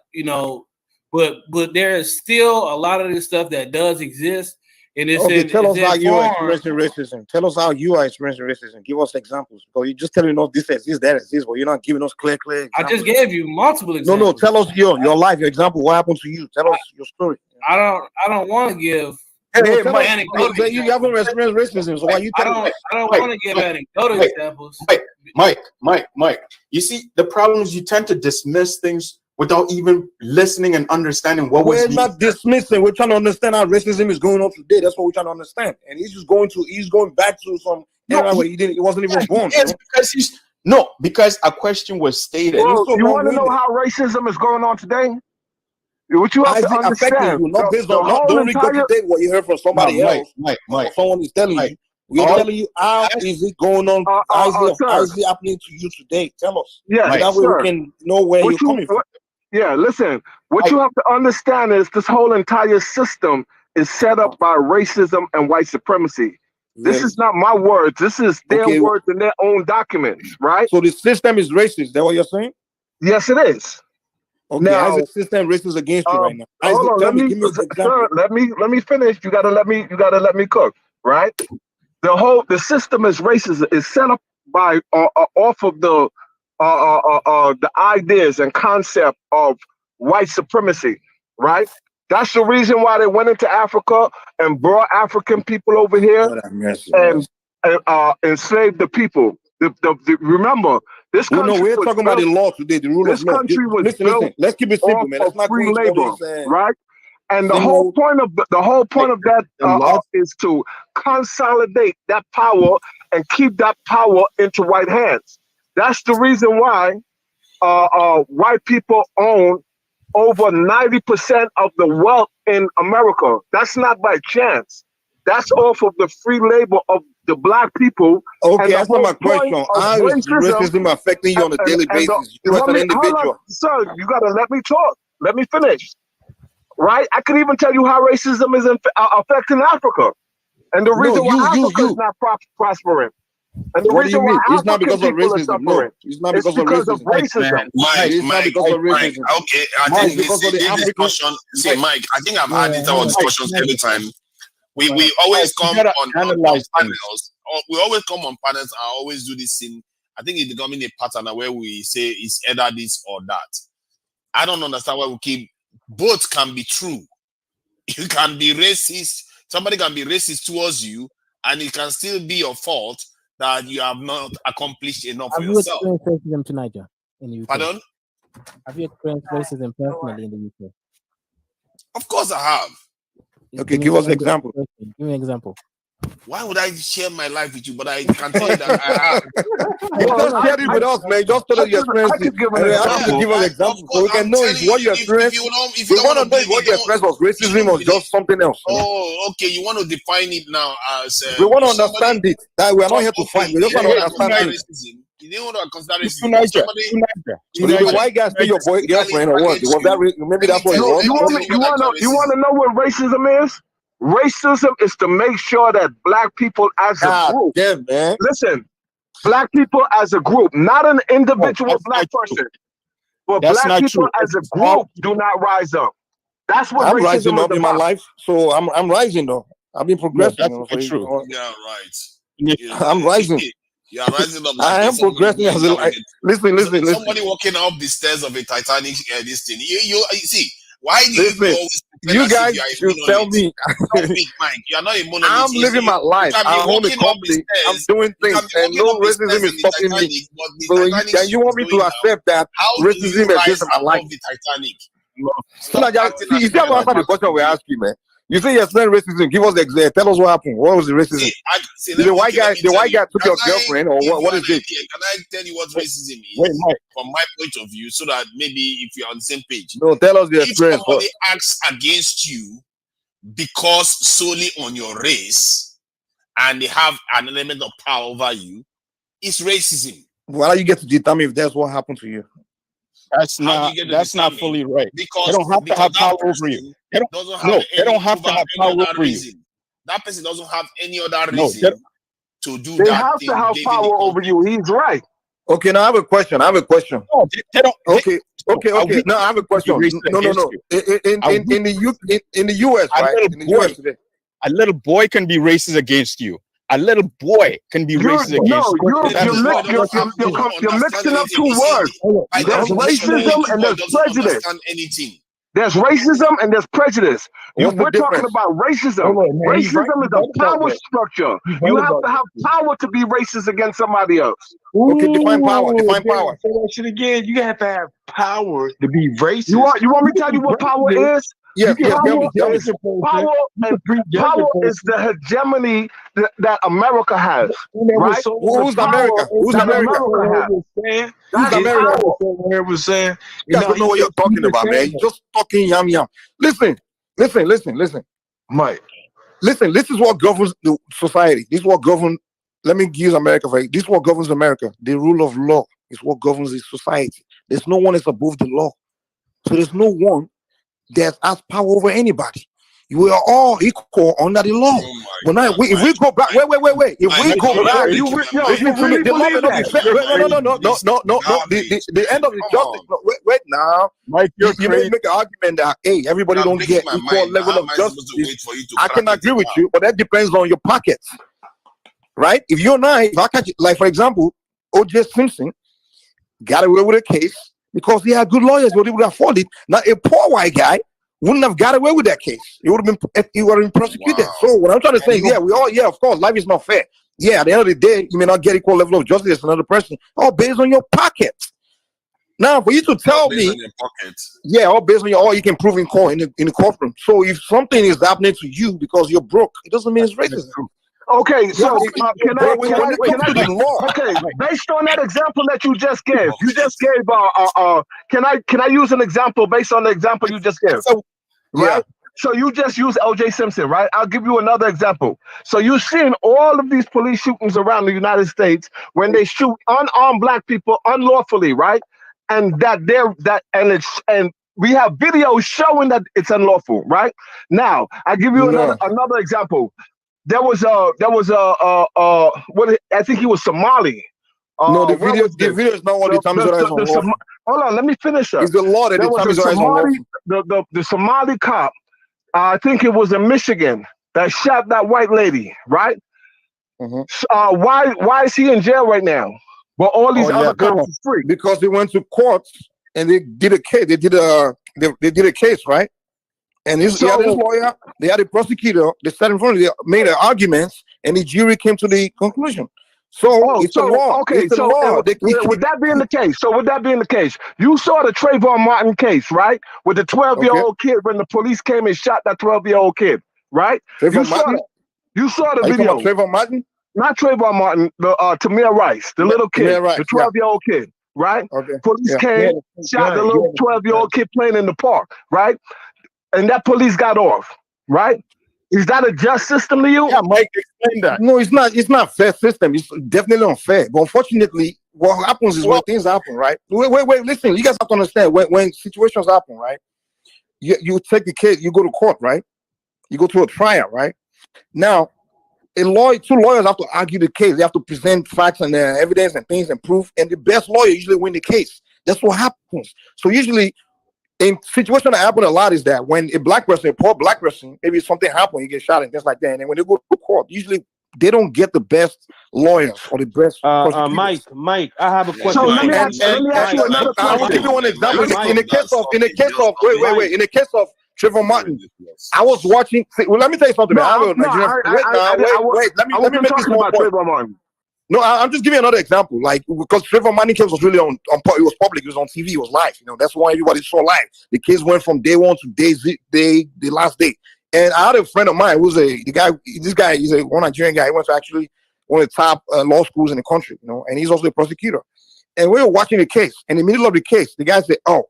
there is still a lot of this stuff that does exist. And it's tell us how you are experiencing racism. Tell us how you are experiencing racism. Give us examples. Because you're just telling us this, that, but you're not giving us clear examples. I just gave you multiple examples. No, tell us your life, your example. What happened to you? Tell us your story. I don't want to give. You haven't experienced racism, so why you telling us? I don't want to give anecdotal examples. Mike. You see, the problem is you tend to dismiss things without even listening and understanding what we're not dismissing. We're trying to understand how racism is going on today. That's what we're trying to understand. And he's going back to some era where he wasn't even born. Because a question was stated. Well, you want to know how racism is going on today? What you have to understand, you, not based on don't regurgitate what you heard from somebody else. Mike. Someone is telling you. We're telling you how is it going on? How is it happening to you today? Tell us. Yeah, that way we can know where you're coming from. Yeah, listen, what you have to understand is this whole entire system is set up by racism and white supremacy. This is not my words. This is their words in their own documents, right? So the system is racist. Is that what you're saying? Yes, it is. Okay, now, how is the system racist against you right now? Hold on, let me finish. You gotta let me cook, right? The system is racist. It's set up by off of the ideas and concept of white supremacy, right? That's the reason why they went into Africa and brought African people over here and enslaved the people. Remember, this country we're talking about the law today, the rule of law. This country was built let's keep it simple, man. Let's not free labor, right? And the whole point of that is to consolidate that power and keep that power into white hands. That's the reason why white people own over 90% of the wealth in America. That's not by chance. That's off of the free labor of the black people. Okay, answer my question. How is racism affecting you on a daily basis? You as an individual. Sir, you gotta let me talk. Let me finish. Right? I could even tell you how racism is affecting Africa, and the reason why Africa is not prospering. And the What do you reason mean? why It's not because of African people are racism. No, suffering. it's not It's because of because racism. of racism. It's not because of racism. Okay, I Mike, think because of the this African- discussion. See, Mike, I think I've had these our discussions every time. We always Mike, you come gotta on analyze panels. We always come on panels. I always do this thing. I think it's becoming a pattern where we say it's either this or that. I don't understand why we keep both can be true. You can be racist. Somebody can be racist towards you, and it can still be your fault that you have not accomplished enough for Have you yourself. experienced racism tonight, John, in the UK? Pardon? Have you experienced racism personally in the UK? Of course I have. Okay, give us an example. Give me an example. Why would I share my life with you? But I can tell you that I have. Just share it with us, man. Just tell us your experience. I could give an And you have example. to give us examples so we can know if what you experienced. We want to know if what you experienced was racism or just something else. Oh, okay. You want to define it now as We want to understand it. That we are not here to fight. We just want to understand it. racism. You didn't want to consider racism. Tunisia, Somebody- So did the white guy steal your girlfriend or what? Was that maybe that's what it No, was? you want to know what racism is? Racism is to make sure that black people as a God group. damn, man. Listen, black people as a group, not an individual that's black not true. person, but That's black not people true. as a It's all group do not rise up. That's what I'm racism rising is up in my about. life, so I'm rising though. I've been progressing. that's you know, not so true. Yeah, right. I'm rising. You are rising up. I am progressing as a listen. Somebody walking up the stairs of a Titanic. This thing. You see. Why do Listen, you always pretend You as if guys you are a should tell monolith? me. Stop it, Mike. You are not a monolith. I'm You living see, my life. you can be I own a walking up the company. I'm stairs, doing you things, can be and walking no up the stairs racism is in the stopping me. Titanic, but the So Titanic then you ship want is me to going down. accept that How do you racism rise exists in my life? above the Titanic? So now, see, you see how answer the question we asked you, man. You say yes, no racism. Give us the example. Tell us what happened. What was the racism? The white guy took your girlfriend, or what is it? Can I tell you what racism is? Wait, Mike. From my point of view, so that maybe if you're on the same page. No, tell us the If experience. somebody acts against you because solely on your race, and they have an element of power over you, it's racism. Why do you get to determine if that's what happened to you? That's How do not. you get to That's not determine? fully right. Because They don't have to because have that power person over you. They don't. doesn't have No, they any don't have to over have any power other over you. reason. That person doesn't have any other No, reason they don't. to do They that have thing. to have David power over you. He's right. Okay, now I have a question. No, they don't. Okay. Are we Now I have a question. racist No. against you? In the US, A right? little In the boy. US today. A little boy can be racist against you. A little boy can be racist against you. You're mixing up two words. There's racism and there's prejudice. Anything. There's racism and there's prejudice. What's the We're talking difference? about racism. Racism is a power structure. You have to have power to be racist against somebody else. Okay, define power. Define power. Say that shit again. You have to have power to be racist. You want me to tell you what power is? Yes, Power tell me. Power is the hegemony that America has, right? Who's America? Who's America? Has. Who's America? Was saying, You guys don't know what you're talking about, man. You're just talking yam yam. Listen. Mike. Listen, this is what governs the society. This is what governs. Let me use America for you. This is what governs America. The rule of law is what governs the society. There's no one that's above the law. So there's no one that has power over anybody. We are all equal under the law. But now, if we go back, wait. If we go back, listen to me. The law may not be fair. No. The end of the justice. No, wait now. Mike, You may make an argument that hey, everybody don't get equal level of justice. I can agree with you, but that depends on your pockets, right? If you're not, if I catch, like for example, O.J. Simpson got away with a case because he had good lawyers, but he would afford it. Now, a poor white guy wouldn't have got away with that case. He would have been prosecuted. So what I'm trying to say, of course, life is not fair. Yeah, at the end of the day, you may not get equal level of justice as another person, all based on your pockets. Now, for you to tell me, all based on all you can prove in court in the courtroom. So if something is happening to you because you're broke, it doesn't mean it's racism. Okay, so can I? Okay, based on that example that you just gave, can I use an example based on the example you just gave? Right? So you just use L.J. Simpson, right? I'll give you another example. So you're seeing all of these police shootings around the United States when they shoot unarmed black people unlawfully, right? And and we have videos showing that it's unlawful, right? Now I give you another example. There was what I think he was Somali. No, the video is not what determines whether it's unlawful. Hold on, let me finish up. It's the law that determines whether it's unlawful. The Somali cop, I think it was in Michigan, that shot that white lady, right? Mm-hmm. Why is he in jail right now? But all these other cops are free. Because they went to court and they did a case. They did a case, right? And he had his lawyer, they had a prosecutor, they sat in front of them, they made arguments, and the jury came to the conclusion. So it's a law. Okay, it's a law. With that being the case, you saw the Trayvon Martin case, right? With the 12-year-old kid when the police came and shot that 12-year-old kid, right? You saw the video. Trayvon Martin? Not Trayvon Martin, the Tamir Rice, the little kid, the 12-year-old kid, right? Okay. Police came, shot the little 12-year-old kid playing in the park, right? And that police got off, right? Is that a just system to you? Yeah, Mike, explain that. No, it's not. It's not a fair system. It's definitely unfair. But unfortunately, what happens is when things happen, right? Wait. Listen, you guys have to understand when situations happen, right? You take the case, you go to court, right? You go to a trial, right? Now, two lawyers have to argue the case. They have to present facts and evidence and things and proof. And the best lawyer usually win the case. That's what happens. So usually, in situations that happen a lot is that when a poor black person, maybe something happened, you get shot and things like that. And then when they go to court, usually they don't get the best lawyers or the best. Mike, I have a question. So let me ask you another question. I will give you one example. In the case of Trayvon Martin, I was watching. Well, let me tell you something. Wait. Let me make this more point. No, I'm just giving you another example. Like, because Trayvon Martin case was really on it was public, it was on TV, it was live. You know, that's why everybody saw live. The case went from day one to the last day. And I had a friend of mine who's this guy, he's one Nigerian guy. He went to actually one of the top law schools in the country, you know, and he's also a prosecutor. And we were watching the case. And in the middle of the case, the guy said, oh,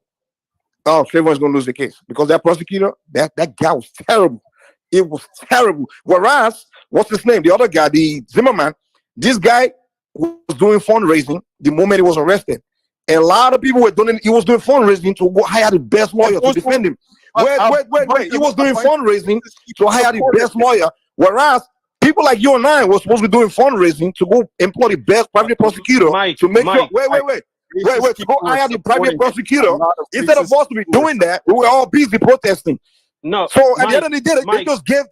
Trayvon's going to lose the case. Because that prosecutor, that guy was terrible. It was terrible. Whereas, what's his name? The other guy, the Zimmerman, this guy was doing fundraising the moment he was arrested. And a lot of people were doing, he was doing fundraising to hire the best lawyer to defend him. Wait. He was doing fundraising to hire the best lawyer. Whereas people like you and I were supposed to be doing fundraising to go employ the best private prosecutor to make sure. Wait, to go hire the private prosecutor. Instead of us to be doing that, we were all busy protesting. No. So at the end of the day,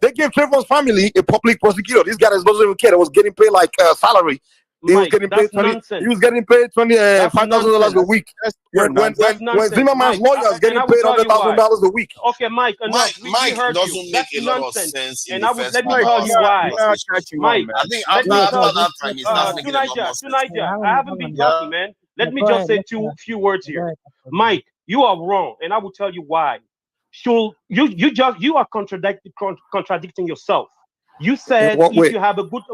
they gave Trayvon's family a public prosecutor. This guy doesn't even care. That was getting paid like salary. He was getting paid $5,000 a week. When Zimmerman's lawyer is getting paid $100,000 a week. Okay, Mike. Mike doesn't make a lot of sense. And let me tell you why. Mike, I think after that time, it's not making a lot more sense. I haven't been talking, man. Let me just say few words here. Mike, you are wrong, and I will tell you why. You are contradicting yourself. You said if you have a good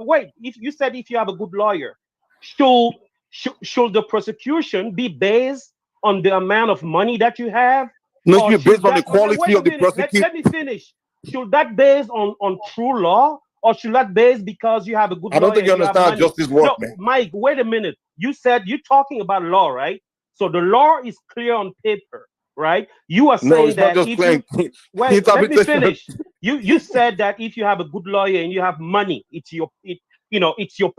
lawyer, should the prosecution be based on the amount of money that you have? No, it should be based on the quality of the prosecution. Let me finish. Should that based on true law, or should that based because you have a good lawyer? I don't think you understand justice work, man. Mike, wait a minute. You said you're talking about law, right? So the law is clear on paper, right? You are saying that if let me finish. You said that if you have a good lawyer and you have money, it's your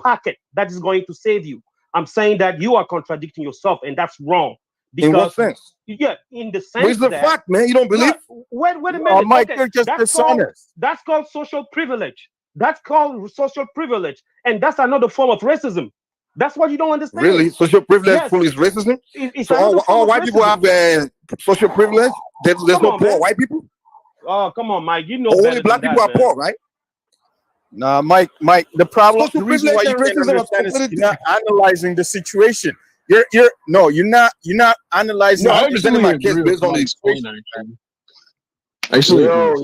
pocket that is going to save you. I'm saying that you are contradicting yourself, and that's wrong. Because, in what sense? Yeah, in the sense where's the fact, man? You don't believe? Wait a minute. Mike, you're just dishonest. That's called social privilege. That's called social privilege, and that's another form of racism. That's what you don't understand. Really? Social privilege is racism? So all white people have social privilege? There's no poor white people? Oh, come on, Mike. You know only black people are poor, right? Nah, Mike, the problem, the reason why you can't understand is you're not analyzing the situation. You're not analyzing. No, I'm presenting my case based on the situation. Actually, yo,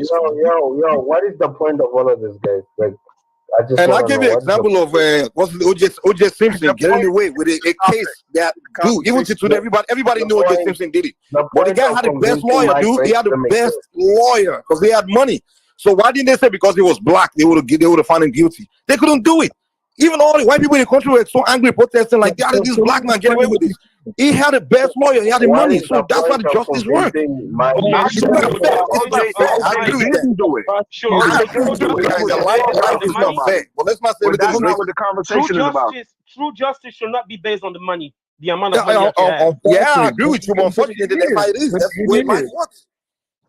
what is the point of all of this, guys? Like, And I give you an example of what's OJ Simpson getting away with a case that, dude, even today, everybody knew OJ Simpson did it. But the guy had the best lawyer, dude. He had the best lawyer because they had money. So why didn't they say because he was black they would have found him guilty? They couldn't do it. Even all the white people in the country were so angry, protesting like, "God, this black man get away with this." He had the best lawyer. He had the money. So that's how the justice works. I agree with that. Do it. Sure. Life is not fair. Well, let's not say that's not what the conversation is about. True justice should not be based on the money, the amount of money. I agree with you. But unfortunately, that's how it is. That's the way life works.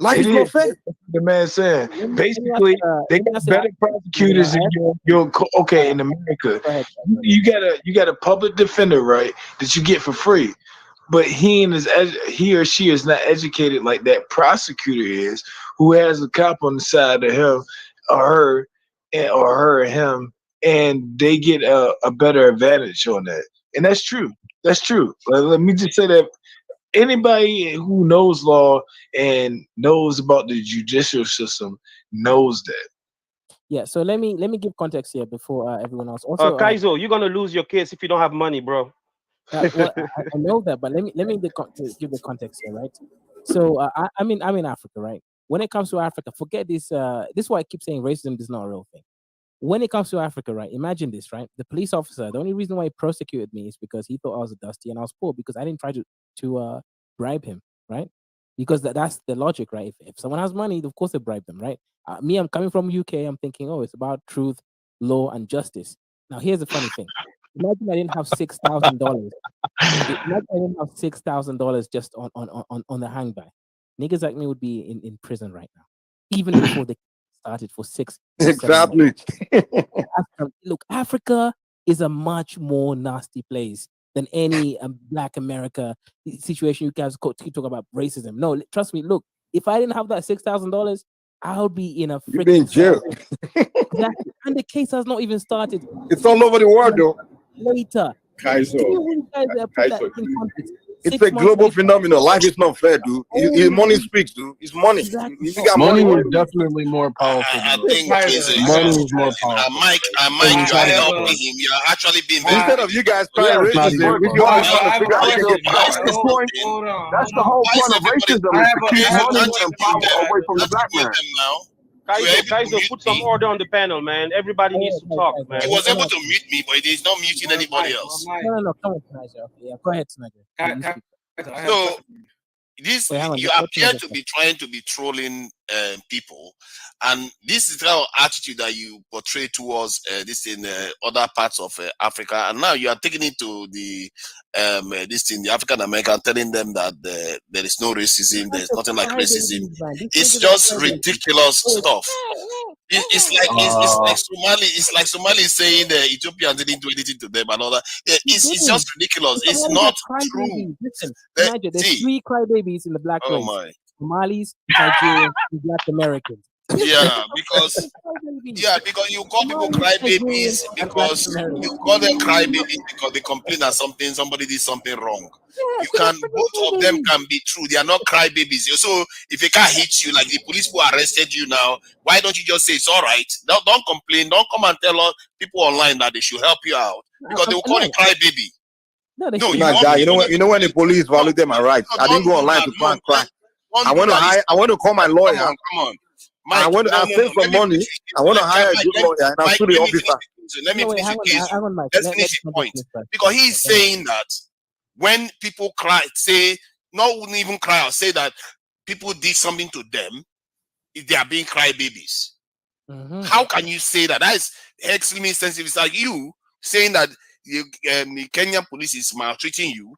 Life is not fair. The man said, basically, they got better prosecutors than you're okay in America. You got a public defender, right, that you get for free, but he or she is not educated like that prosecutor is, who has a cop on the side of him or her or him, and they get a better advantage on that. And that's true. That's true. Let me just say that. Anybody who knows law and knows about the judicial system knows that. Yeah, so let me give context here before everyone else. Also, Kaizo, you're gonna lose your case if you don't have money, bro. Well, I know that, but let me give the context here, right? So I'm in Africa, right? When it comes to Africa, forget this. This is why I keep saying racism is not a real thing. When it comes to Africa, right? Imagine this, right? The police officer, the only reason why he prosecuted me is because he thought I was a dusty and I was poor because I didn't try to bribe him, right? Because that's the logic, right? If someone has money, of course they bribe them, right? I'm coming from UK. I'm thinking, oh, it's about truth, law, and justice. Now, here's the funny thing. Imagine I didn't have $6,000. Imagine I didn't have $6,000 just on the hangback. Niggas like me would be in prison right now, even before they started for 6. Exactly. Look, Africa is a much more nasty place than any Black America situation. You guys keep talking about racism. No, trust me. Look, if I didn't have that $6,000, I would be in a freaking jail. Exactly. And the case has not even started. It's all over the world, though. Later. It's a global phenomenon. Life is not fair, dude. Money speaks, dude. It's money. Exactly. If you got Money money, is definitely more powerful. I think money is more powerful. Mike, you are helping him. You are actually being very. Instead of you guys trying racism, if you are trying to figure out how to get power. That's the whole point of racism, is to keep money and power away from the black man. Kaizo, put some order on the panel, man. Everybody needs to talk, man. He was able to mute me, but he's not muting anybody else. No. Come on, Snyder. Yeah, go ahead, Snyder. So this you appear to be trying to be trolling people, and this is the kind of attitude that you portray towards this in other parts of Africa, and now you are taking it to the the African American, telling them that there is no racism, there's nothing like racism. It's just ridiculous stuff. It's like Somali saying the Ethiopians didn't do anything to them and all that. It's just ridiculous. It's not true. Listen, there's 3 crybabies in the black race. My. Somalis, Nigerians, and Black Americans. Yeah, because you call people crybabies because you call them crybabies because they complain that somebody did something wrong. Both of them can be true. They are not crybabies. So if a car hits you, like the police who arrested you now, why don't you just say it's all right? Don't complain. Don't come and tell us people online that they should help you out because they will call you crybaby. No, you know when the police violate my rights. I didn't go online to try and cry. I want to call my lawyer. Come on. Mike, I want to save some money. I want to hire a good lawyer and I'll sue the officer. Let me finish the case. Let's finish the point. Because he's saying that when people cry, wouldn't even cry or say that people did something to them, if they are being crybabies. Mm-hmm. How can you say that? That is extremely sensitive. It's like you saying that the Kenyan police is maltreating you.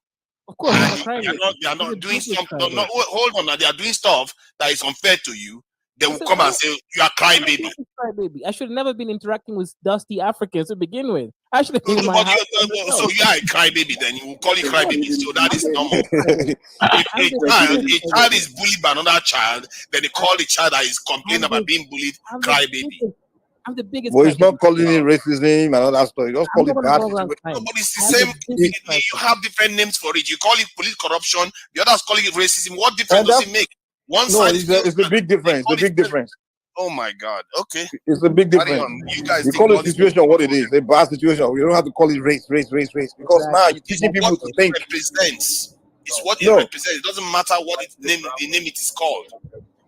Of course, they are not doing something. Hold on, they are doing stuff that is unfair to you. They will come and say you are crybaby. I should have never been interacting with dusty Africans to begin with. I should have been so you are a crybaby, then you will call it crybaby. So that is normal. If a child is bullied by another child, then they call the child that is complaining about being bullied crybaby. I'm the biggest. Well, it's not calling it racism and all that stuff. You just call it bad. But it's the same. You have different names for it. You call it police corruption. The others call it racism. What difference does it make? It's a big difference. The big difference. Oh my God. Okay. It's a big Carry difference. on. You guys You think call the all this situation what it is, a bad situation. You don't have to call it race. Because now you're teaching people what to it think. represents. It's what it No, represents. It doesn't matter what the name it is called.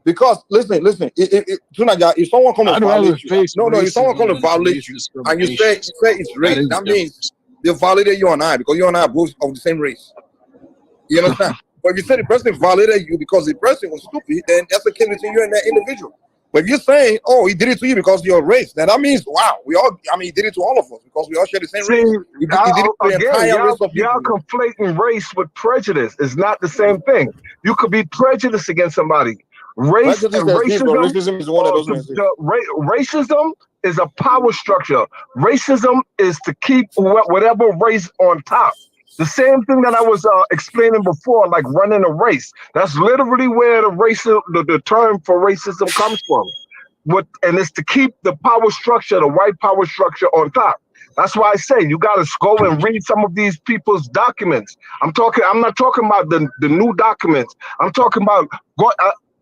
because listen. Tunaja, if someone come How to do I violate you, face if someone come to racism and violate race you, and you discrimination? say it's That race, is that different. means they violated you and I because you and I are both of the same race. You understand? But if you say the person violated you because the person was stupid, then that's the case between you and that individual. But if you're saying, oh, he did it to you because of your race, then that means, wow, he did it to all of us because we all share the same race. He did it to the entire race of y'all people. conflating race with prejudice. It's not the same thing. You could be prejudiced against somebody. Race and racism is one that doesn't exist. Racism is a power structure. Racism is to keep whatever race on top. The same thing that I was explaining before, like running a race. That's literally where the term for racism comes from. And it's to keep the power structure, the white power structure on top. That's why I say you gotta go and read some of these people's documents. I'm not talking about the new documents. I'm talking about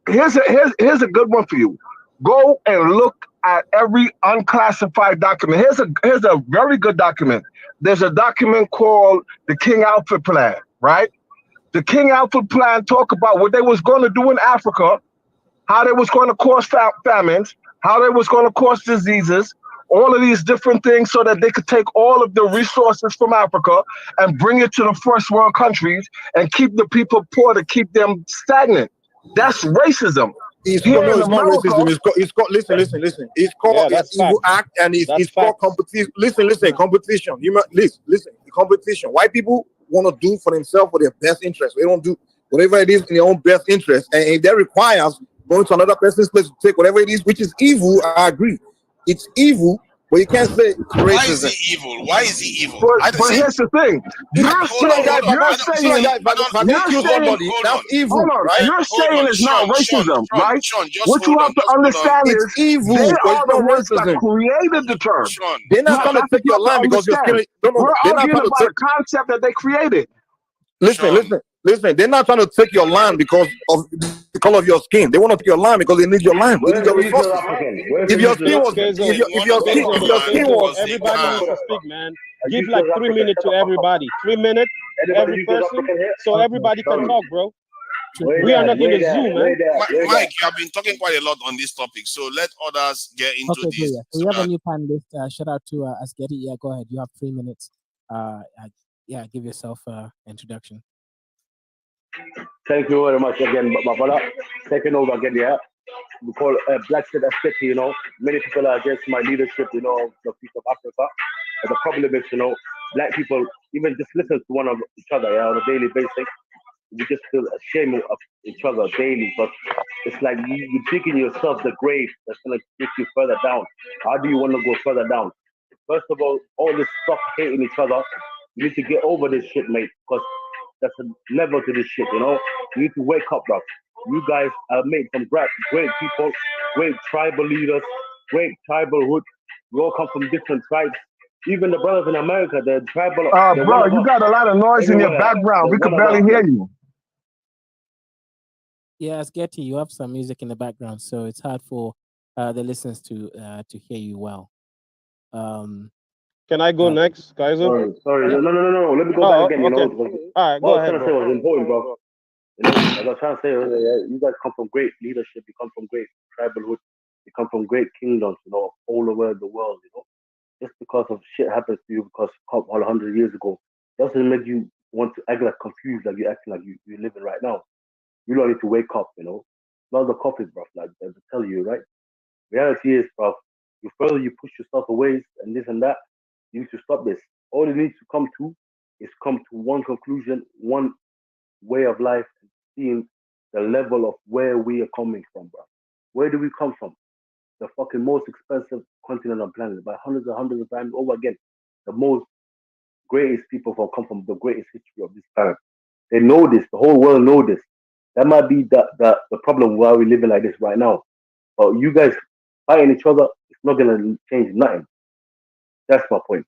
here's a good one for you. Go and look at every unclassified document. Here's a very good document. There's a document called the King Alfred Plan, right? The King Alfred Plan talk about what they was going to do in Africa, how they was going to cause famines, how they was going to cause diseases, all of these different things so that they could take all of the resources from Africa and bring it to the first world countries and keep the people poor to keep them stagnant. That's racism. It's not racism. It's called listen. It's called evil act, and it's called competition. Listen, competition. Listen, competition. White people want to do for themselves for their best interest. They don't do whatever it is in their own best interest, and if that requires going to another person's place to take whatever it is, which is evil, I agree. It's evil, but you can't say it's racism. Why is he evil? Why is he evil? But here's the thing. You're saying that's evil, right? You're saying it's not racism, right? Sean, What you have to understand is evil. They but are the ones that created the term. Sean, they're not trying to take your land because you're skinny. We're arguing about a concept that they created. Listen. They're not trying to take your land because of the color of your skin. They want to take your land because they need your land. They need your resources. If your skin was, everybody needs to speak, man. Give like 3 minutes to everybody. 3 minutes, every person, so everybody can talk, bro. We are not in a Zoom, man. Mike, you have been talking quite a lot on this topic, so let others get into this. So we have a new panelist. Shout out to Asgeti. Yeah, go ahead. You have 3 minutes. Give yourself an introduction. Thank you very much again, my brother. Taking over again, yeah. We call Black State Aesthetic, Many people are against my leadership, the piece of Africa. And the problem is, Black people even just listen to one of each other, on a daily basis. We just feel ashamed of each other daily, but it's like you're digging yourself the grave that's going to take you further down. How do you want to go further down? First of all this stuff hating each other, you need to get over this shit, mate, because that's a level to this shit, You need to wake up, bro. You guys are made from great people, great tribal leaders, great tribalhood. We all come from different tribes. Even the brothers in America, the tribal. Bro, you got a lot of noise in your background. We could barely hear you. Yeah, Asgeti, you have some music in the background, so it's hard for the listeners to hear you well. Can I go next, Kaiser? Sorry. No. Let me go back again. Okay. All right, go ahead. What I was trying to say was important, bro. As I was trying to say, you guys come from great leadership. You come from great tribalhood. You come from great kingdoms, all over the world, Just because of shit happens to you because all 100 years ago doesn't make you want to act like confused, like you're acting like you're living right now. You don't need to wake up, Not the coffee, bro. Like they tell you, right? Reality is, bro, the further you push yourself away and this and that, you need to stop this. All you need to come to is come to one conclusion, one way of life, and seeing the level of where we are coming from, bro. Where do we come from? The fucking most expensive continent on the planet by hundreds and hundreds of times over again. The most greatest people come from the greatest history of this planet. They know this. The whole world know this. That might be the problem why we're living like this right now. But you guys fighting each other, it's not gonna change nothing. That's my point.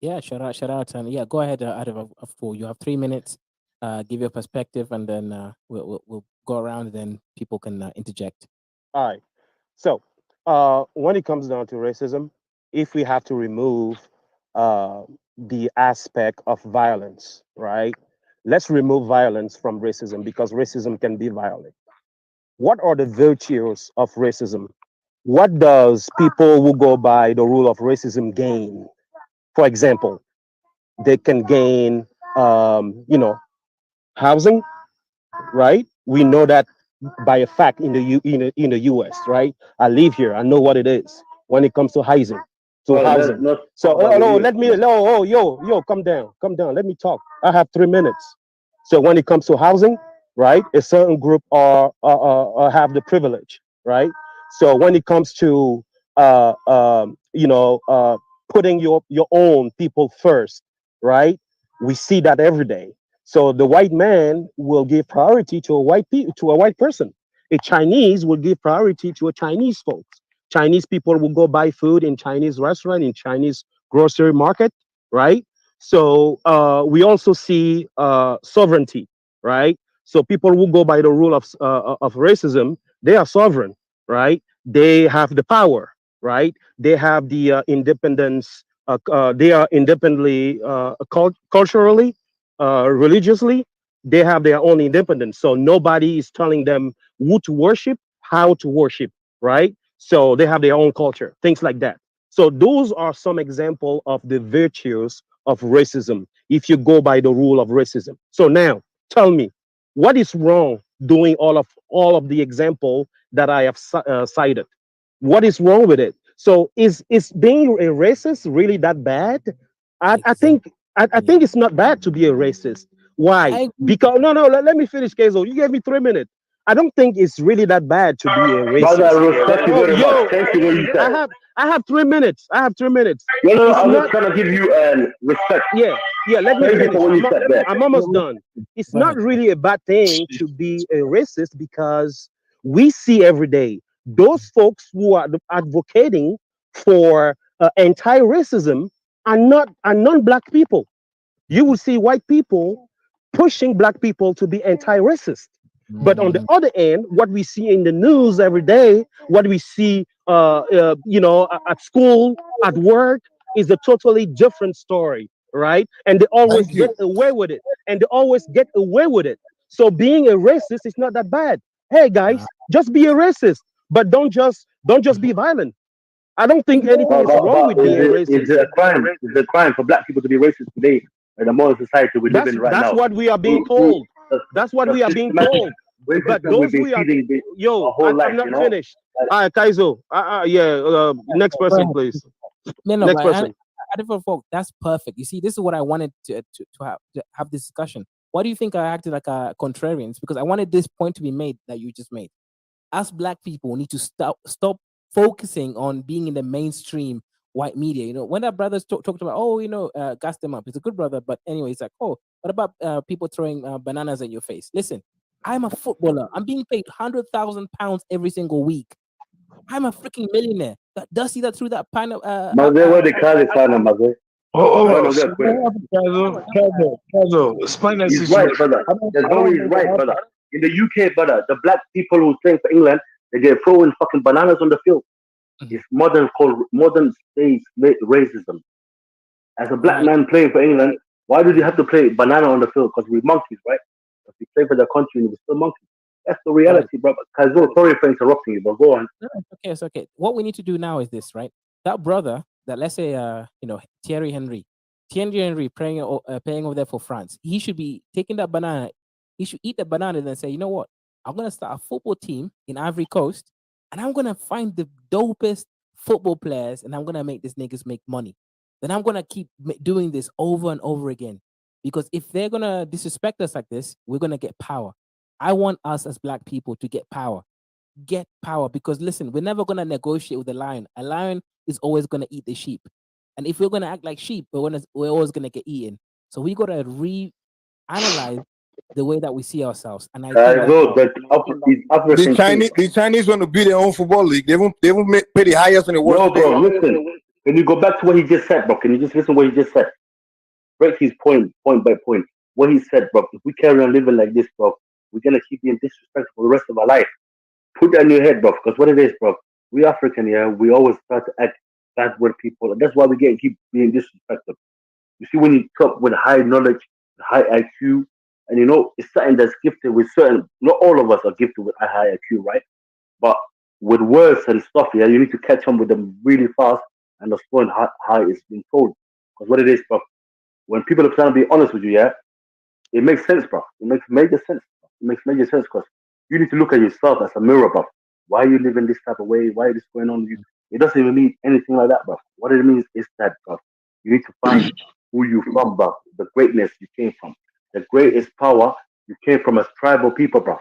Yeah, shout out, and go ahead, out of a four. You have 3 minutes. Give your perspective, and then we'll go around, and then people can interject. All right. So, when it comes down to racism, if we have to remove the aspect of violence, right? Let's remove violence from racism because racism can be violent. What are the virtues of racism? What does people who go by the rule of racism gain? For example, they can gain, housing, right? We know that by a fact in in the U.S., right? I live here. I know what it is when it comes to housing. So, no, let me. No, oh, yo, come down. Let me talk. I have 3 minutes. So when it comes to housing, right, a certain group have the privilege, right? So when it comes to putting your own people first, right? We see that every day. So the white man will give priority to a white person. A Chinese will give priority to a Chinese folks. Chinese people will go buy food in Chinese restaurant, in Chinese grocery market, right? So we also see sovereignty, right? So people who go by the rule of racism, they are sovereign, right? They have the power, right? They have the independence. They are independently, culturally, religiously. They have their own independence. So nobody is telling them who to worship, how to worship, right? So they have their own culture, things like that. So those are some example of the virtues of racism if you go by the rule of racism. So now tell me, what is wrong doing all of the example that I have cited? What is wrong with it? So is being a racist really that bad? I think it's not bad to be a racist. Why? Because no, let me finish, Kezo. You gave me 3 minutes. I don't think it's really that bad to be a racist. Brother, respect you very much. Thank you what you said. I have 3 minutes. No, I was trying to give you respect. Yeah, let me Thank you finish. for what you said there. I'm almost done. It's not really a bad thing to be a racist because we see every day those folks who are advocating for anti-racism are non-black people. You will see white people pushing black people to be anti-racist. But on the other end, what we see in the news every day, what we see, at school, at work, is a totally different story, right? And they always get away with it. So being a racist is not that bad. Hey guys, just be a racist, but don't just be violent. I don't think anything is wrong with being a racist. Is it a crime? Is it a crime for black people to be racist today in the modern society we live in right now? That's what we are being told. That's what we are being told. But those who are, I'm not finished. All right, Kaizo. Next person, please. Next person. That's perfect. You see, this is what I wanted to have this discussion. Why do you think I acted like a contrarian? Because I wanted this point to be made that you just made. Us black people need to stop focusing on being in the mainstream white media. When our brothers talked about, gas them up. It's a good brother, but anyway, it's like, what about people throwing bananas in your face? Listen, I'm a footballer. I'm being paid £100,000 every single week. I'm a freaking millionaire. Does see that through that pan of where the car is found, Maze. Kazo, explain that He's right, brother. There's no way he's right, brother. In the UK, brother, the black people who playing for England, they get throwing fucking bananas on the field. It's modern day racism. As a black man playing for England, why did you have to play banana on the field? Because we're monkeys, right? Because we play for the country and we're still monkeys. That's the reality, brother. Kazo, sorry for interrupting you, but go on. It's okay. What we need to do now is this, right? That brother, that let's say, Thierry Henry paying over there for France. He should be taking that banana. He should eat the banana and then say, you know what? I'm gonna start a football team in Ivory Coast, and I'm gonna find the dopest football players, and I'm gonna make these niggas make money. Then I'm gonna keep doing this over and over again. Because if they're gonna disrespect us like this, we're gonna get power. I want us as black people to get power. Get power. Because listen, we're never gonna negotiate with a lion. A lion is always gonna eat the sheep. And if we're gonna act like sheep, we're always gonna get eaten. So we gotta reanalyze the way that we see ourselves. And I think the Chinese want to build their own football league. They won't pay the highest in the world. No, bro, listen. Can you go back to what he just said, bro? Can you just listen to what he just said? Break his point by point. What he said, bro. If we carry on living like this, bro, we're gonna keep being disrespectful for the rest of our life. Put that in your head, bro. Because what it is, bro, we African, yeah, we always try to act bad with people, and that's why we keep being disrespected. You see, when you talk with high knowledge, high IQ, and you know, it's something that's gifted with certain. Not all of us are gifted with a high IQ, right? But with words and stuff, yeah, you need to catch on with them really fast and understand how it's being told. Because what it is, bro, when people are trying to be honest with you, yeah, it makes sense, bro. It makes major sense. It makes major sense because you need to look at yourself as a mirror, bro. Why are you living this type of way? Why is this going on with you? It doesn't even mean anything like that, bro. What it means is that, bro, you need to find who you from, bro. The greatness you came from. The greatest power you came from as tribal people, bro.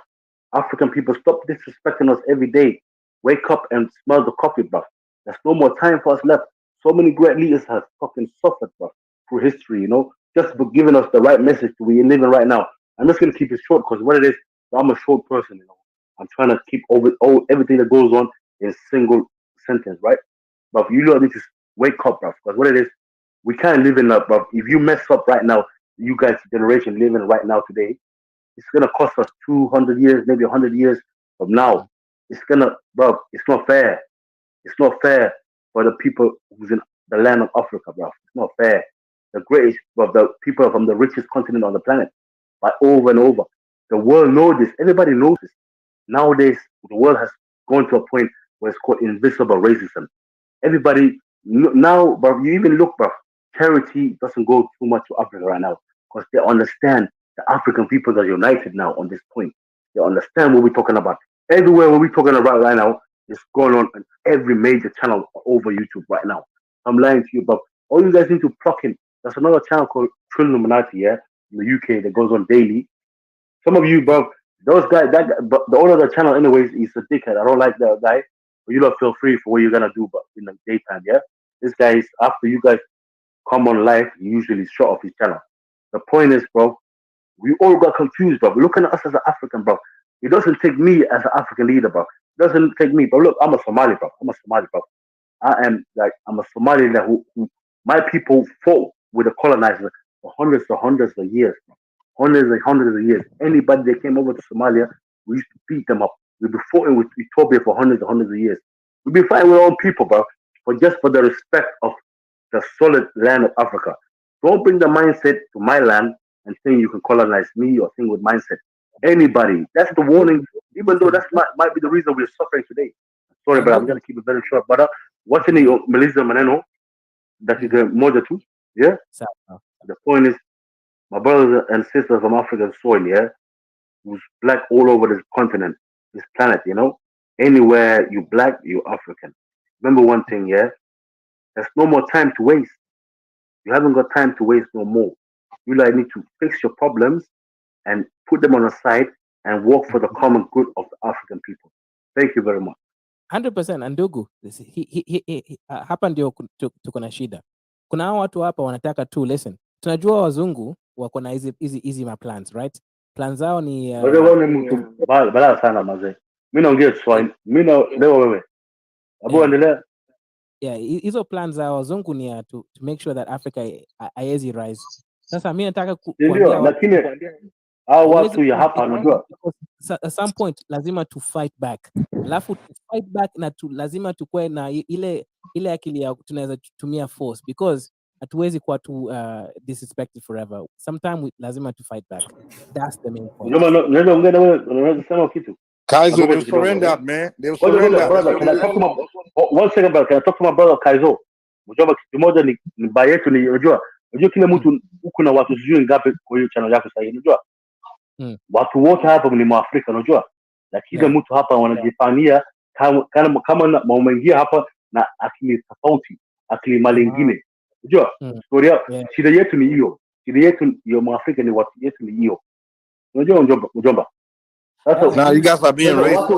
African people, stop disrespecting us every day. Wake up and smell the coffee, bro. There's no more time for us left. So many great leaders have fucking suffered, bro, through history, you know, just for giving us the right message we're living right now. I'm just gonna keep it short because what it is, I'm a short person, you know. I'm trying to keep everything that goes on in a single sentence, right? But you don't need to wake up, bro. Because what it is, we can't live in that, bro. If you mess up right now, you guys' generation living right now today, it's gonna cost us 200 years, maybe 100 years from now. It's gonna, bro. It's not fair. It's not fair for the people who's in the land of Africa, bro. It's not fair. The greatest, bro, the people from the richest continent on the planet, by over and over. The world knows this. Everybody knows this. Nowadays, the world has gone to a point where it's called invisible racism. Everybody now, bro, you even look, bro, charity doesn't go too much to Africa right now because they understand the African people are united now on this point. They understand what we're talking about. Everywhere what we're talking about right now is going on every major channel over YouTube right now. I'm lying to you, but all you guys need to plug in. There's another channel called Trilluminati, yeah, in the UK that goes on daily. Some of you, bro, those guys, that guy, but the owner of the channel, anyways, he's a dickhead. I don't like that guy. But you don't feel free for what you're gonna do, but in the daytime, yeah. This guy is after you guys come on live, he usually shut off his channel. The point is, bro, we all got confused, bro. We're looking at us as an African, bro. It doesn't take me as an African leader, bro. It doesn't take me, but look, I'm a Somali, bro. I'm a Somali, bro. I'm a Somali that who my people fought with the colonizer for hundreds of years, bro. Hundreds of years. Anybody that came over to Somalia, we used to beat them up. We've been fighting with Ethiopia for hundreds of years. We've been fighting with our own people, bro, but just for the respect of the solid land of Africa. Don't bring the mindset to my land and think you can colonize me or think with mindset. Anybody. That's the warning, even though that might be the reason we're suffering today. Sorry, but I'm going to keep it very short. But what's in the Melissa Maneno? That is the mother too. Yeah? The point is, my brothers and sisters from African soil, yeah, who's black all over this continent, this planet, you know, anywhere you black, you African. Remember one thing, yeah, there's no more time to waste. You haven't got time to waste no more. You like need to fix your problems and put them on the side and work for the common good of the African people. Thank you very much. 100% and ndugu, hapa ndio tuko na shida. Kuna hao watu hapa wanataka tu listen. Tunajua wazungu wako na hizi ma plans, right? Plans zao ni bala sana mazee. Mimi naongea Kiswahili. Leo wewe. Abu endelea. Yeah, hizo plans za wazungu ni to make sure that Africa haiwezi rise. Sasa mimi nataka kuambia lakini hao watu ya hapa unajua at some point lazima to fight back. Alafu to fight back na lazima tukue na ile akili ya tunaweza tumia force because hatuwezi kuwa tu disrespected forever. Sometimes lazima to fight back. That's the main point. Unaweza ongea na wewe, unaweza sema kitu. Kaizo, they surrendered, man. They surrendered. Brother, can I talk to my 1 second, brother? Can I talk to my brother Kaizo? Mjomba, kitu moja ni baya yetu ni unajua kila mtu huko na watu sijui ngapi kwa hiyo channel yako sasa unajua. Watu wote hapa ni Mwafrika unajua. Lakini mtu hapa wanajifanyia kama wameingia hapa na akili tofauti, akili mali nyingine. Unajua? Story shida yetu ni hiyo. Shida yetu ya Mwafrika ni watu yetu ni hiyo. Unajua mjomba. Now you guys are being racist.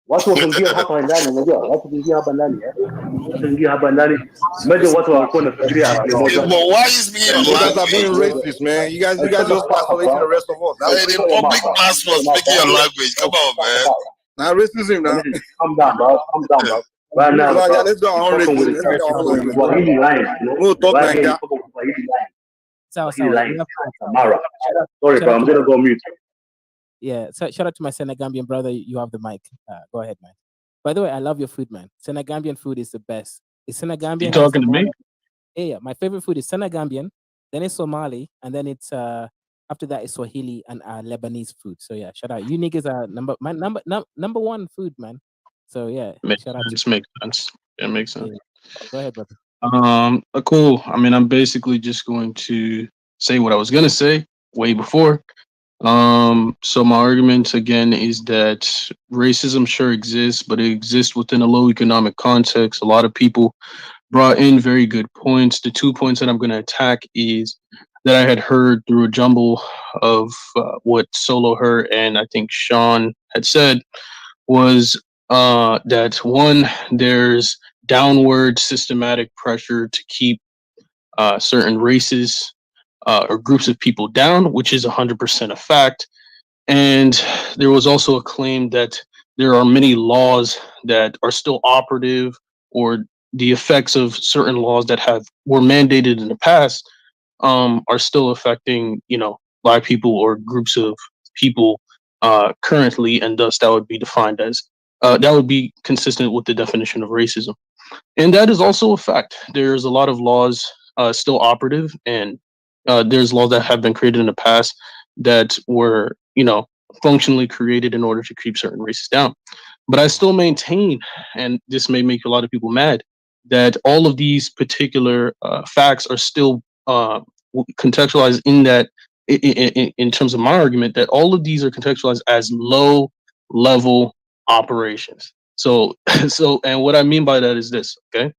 Watu wakiingia hapa ndani unajua watu wakiingia hapa ndani wakiingia hapa ndani mmoja watu walikuwa nafikiria moja. But why is being you guys are being racist, man? You guys just isolating the rest of us. The public mass was speaking your language. Come on, man. Now racism now. Calm down, bro. Right now, let's go on racism. We'll talk like that. Sorry, bro. I'm gonna go mute. Yeah. So shout out to my Senegambian brother. You have the mic. Go ahead, man. By the way, I love your food, man. Senegambian food is the best. It's Senegambian. You talking to me? Yeah. My favorite food is Senegambian. Then it's Somali, and then it's after that is Swahili and Lebanese food. So yeah, shout out. You niggas are number one food, man. So yeah, shout out. Makes sense. It makes sense. Yeah. Go ahead, brother. Cool. I mean, I'm basically just going to say what I was gonna say way before. So my argument again is that racism sure exists, but it exists within a low economic context. A lot of people brought in very good points. The 2 points that I'm going to attack is that I had heard through a jumble of what Solo heard and I think Sean had said was that one, there's downward systematic pressure to keep certain races or groups of people down, which is 100% a fact. And there was also a claim that there are many laws that are still operative, or the effects of certain laws that were mandated in the past are still affecting, Black people or groups of people currently, and thus that would be defined as that would be consistent with the definition of racism. And that is also a fact. There's a lot of laws still operative, and there's laws that have been created in the past that were, functionally created in order to keep certain races down. But I still maintain, and this may make a lot of people mad, that all of these particular facts are still contextualized in that, in terms of my argument, that all of these are contextualized as low level operations. So, and what I mean by that is this, okay?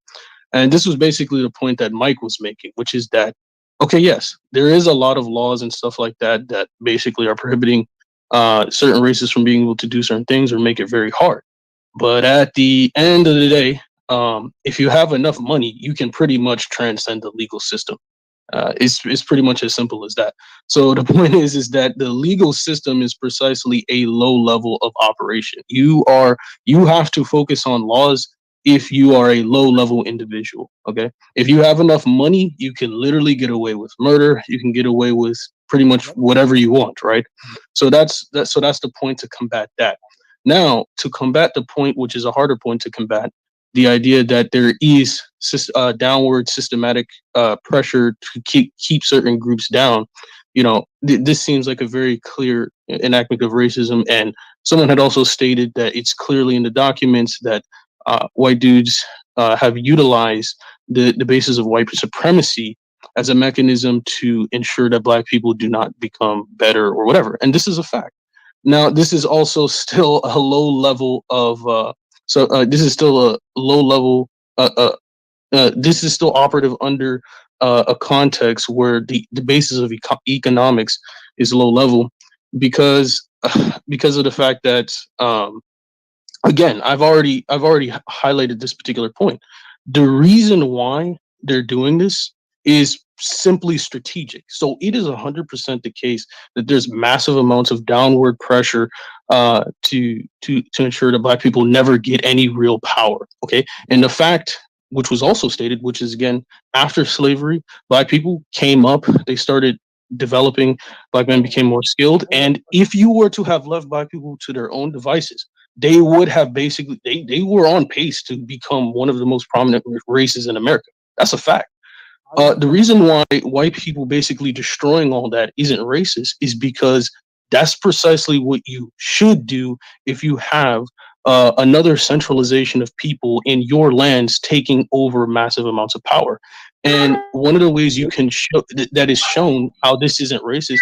And this was basically the point that Mike was making, which is that, okay, yes, there is a lot of laws and stuff like that that basically are prohibiting certain races from being able to do certain things or make it very hard. But at the end of the day, if you have enough money, you can pretty much transcend the legal system. It's pretty much as simple as that. So the point is that the legal system is precisely a low level of operation. You have to focus on laws if you are a low level individual. Okay, if you have enough money, you can literally get away with murder. You can get away with pretty much whatever you want, right? So that's the point to combat that. Now, to combat the point, which is a harder point to combat, the idea that there is downward systematic pressure to keep certain groups down. This seems like a very clear enactment of racism. And someone had also stated that it's clearly in the documents that white dudes have utilized the basis of white supremacy as a mechanism to ensure that Black people do not become better or whatever. And this is a fact. Now, this is also still a low level of this is still a low level. This is still operative under a context where the basis of economics is low level, because of the fact that again, I've already highlighted this particular point. The reason why they're doing this is simply strategic. So it is 100% the case that there's massive amounts of downward pressure to ensure that Black people never get any real power. Okay, and the fact, which was also stated, which is again, after slavery, Black people came up, they started developing, Black men became more skilled, and if you were to have left Black people to their own devices, they would have basically, they were on pace to become one of the most prominent races in America. That's a fact. The reason why white people basically destroying all that isn't racist is because that's precisely what you should do if you have another centralization of people in your lands taking over massive amounts of power. And one of the ways you can show that is shown how this isn't racist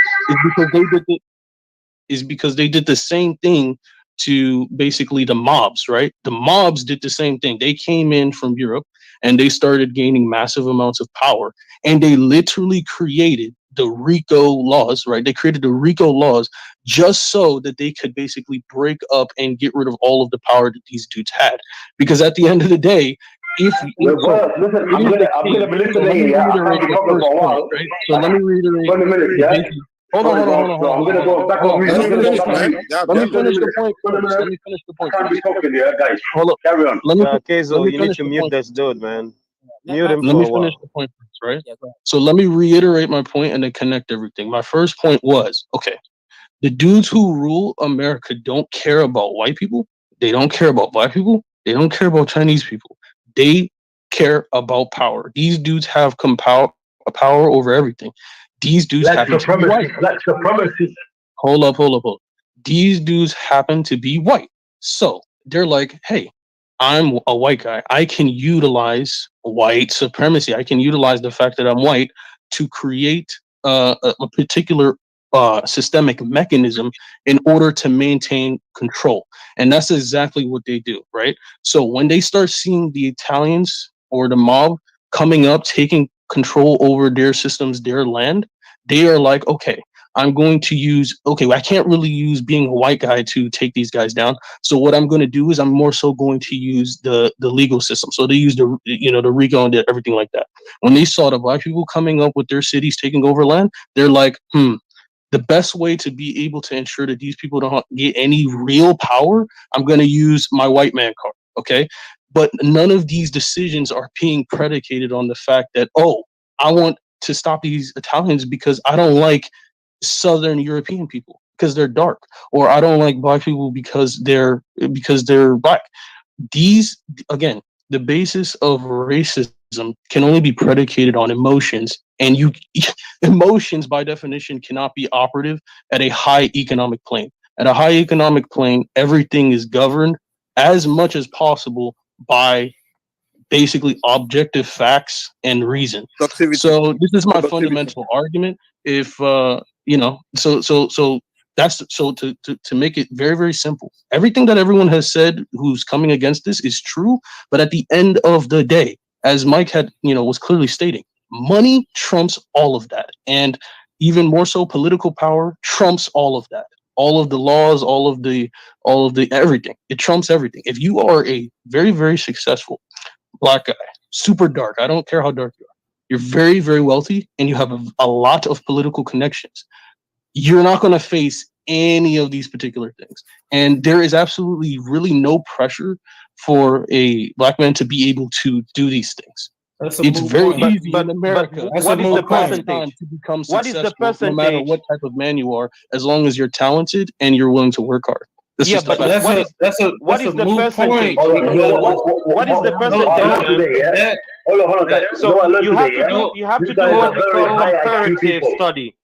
is because they did the same thing to basically the mobs, right? The mobs did the same thing. They came in from Europe and they started gaining massive amounts of power, and they literally created the RICO laws, right? They created the RICO laws just so that they could basically break up and get rid of all of the power that these dudes had. Because at the end of the day, if listen, I'm gonna be listening. So let me reiterate. 1 minute, yeah. Hold on. I'm gonna go back on mute. Let me finish the point. I can't be talking here, guys. Hold up. Carry on. Kezo, you need to mute this dude, man. Mute him. Let me finish the point, right? So let me reiterate my point and then connect everything. My first point was, okay, The dudes who rule America don't care about white people. They don't care about black people. They don't care about Chinese people. They care about power. These dudes have power over everything. These dudes happen to be white. Black supremacy. Hold up. These dudes happen to be white. So they're like, hey, I'm a white guy. I can utilize white supremacy. I can utilize the fact that I'm white to create a particular systemic mechanism in order to maintain control. And that's exactly what they do, right? So when they start seeing the Italians or the mob coming up, taking control over their systems, their land, they are like, okay, I'm going to use, I can't really use being a white guy to take these guys down. So what I'm going to do is I'm more so going to use the legal system. So they use the RICO and everything like that. When they saw the black people coming up with their cities taking over land, they're like, the best way to be able to ensure that these people don't get any real power, I'm going to use my white man card. Okay. But none of these decisions are being predicated on the fact that, I want to stop these Italians because I don't like Southern European people because they're dark, or I don't like black people because they're black. These, again, the basis of racism can only be predicated on emotions, and emotions by definition cannot be operative at a high economic plane. At a high economic plane, everything is governed as much as possible by basically objective facts and reason. So this is my fundamental argument. If so that's to make it very, very simple. Everything that everyone has said who's coming against this is true, but at the end of the day, as Mike had was clearly stating, money trumps all of that, and even more so, political power trumps all of that. All of the laws, all of the everything. It trumps everything. If you are a very, very successful black guy, super dark, I don't care how dark you are, you're very, very wealthy, and you have a lot of political connections, you're not going to face any of these particular things. And there is absolutely really no pressure for a black man to be able to do these things. It's very easy in America. What is the percentage? To become What is the successful, no matter what type of man you are, as long as you're talented and you're willing to work hard. That's yeah, just but a fact. what is the percentage? What is the percentage? Hold on, guys. So you have to do what we call comparative study.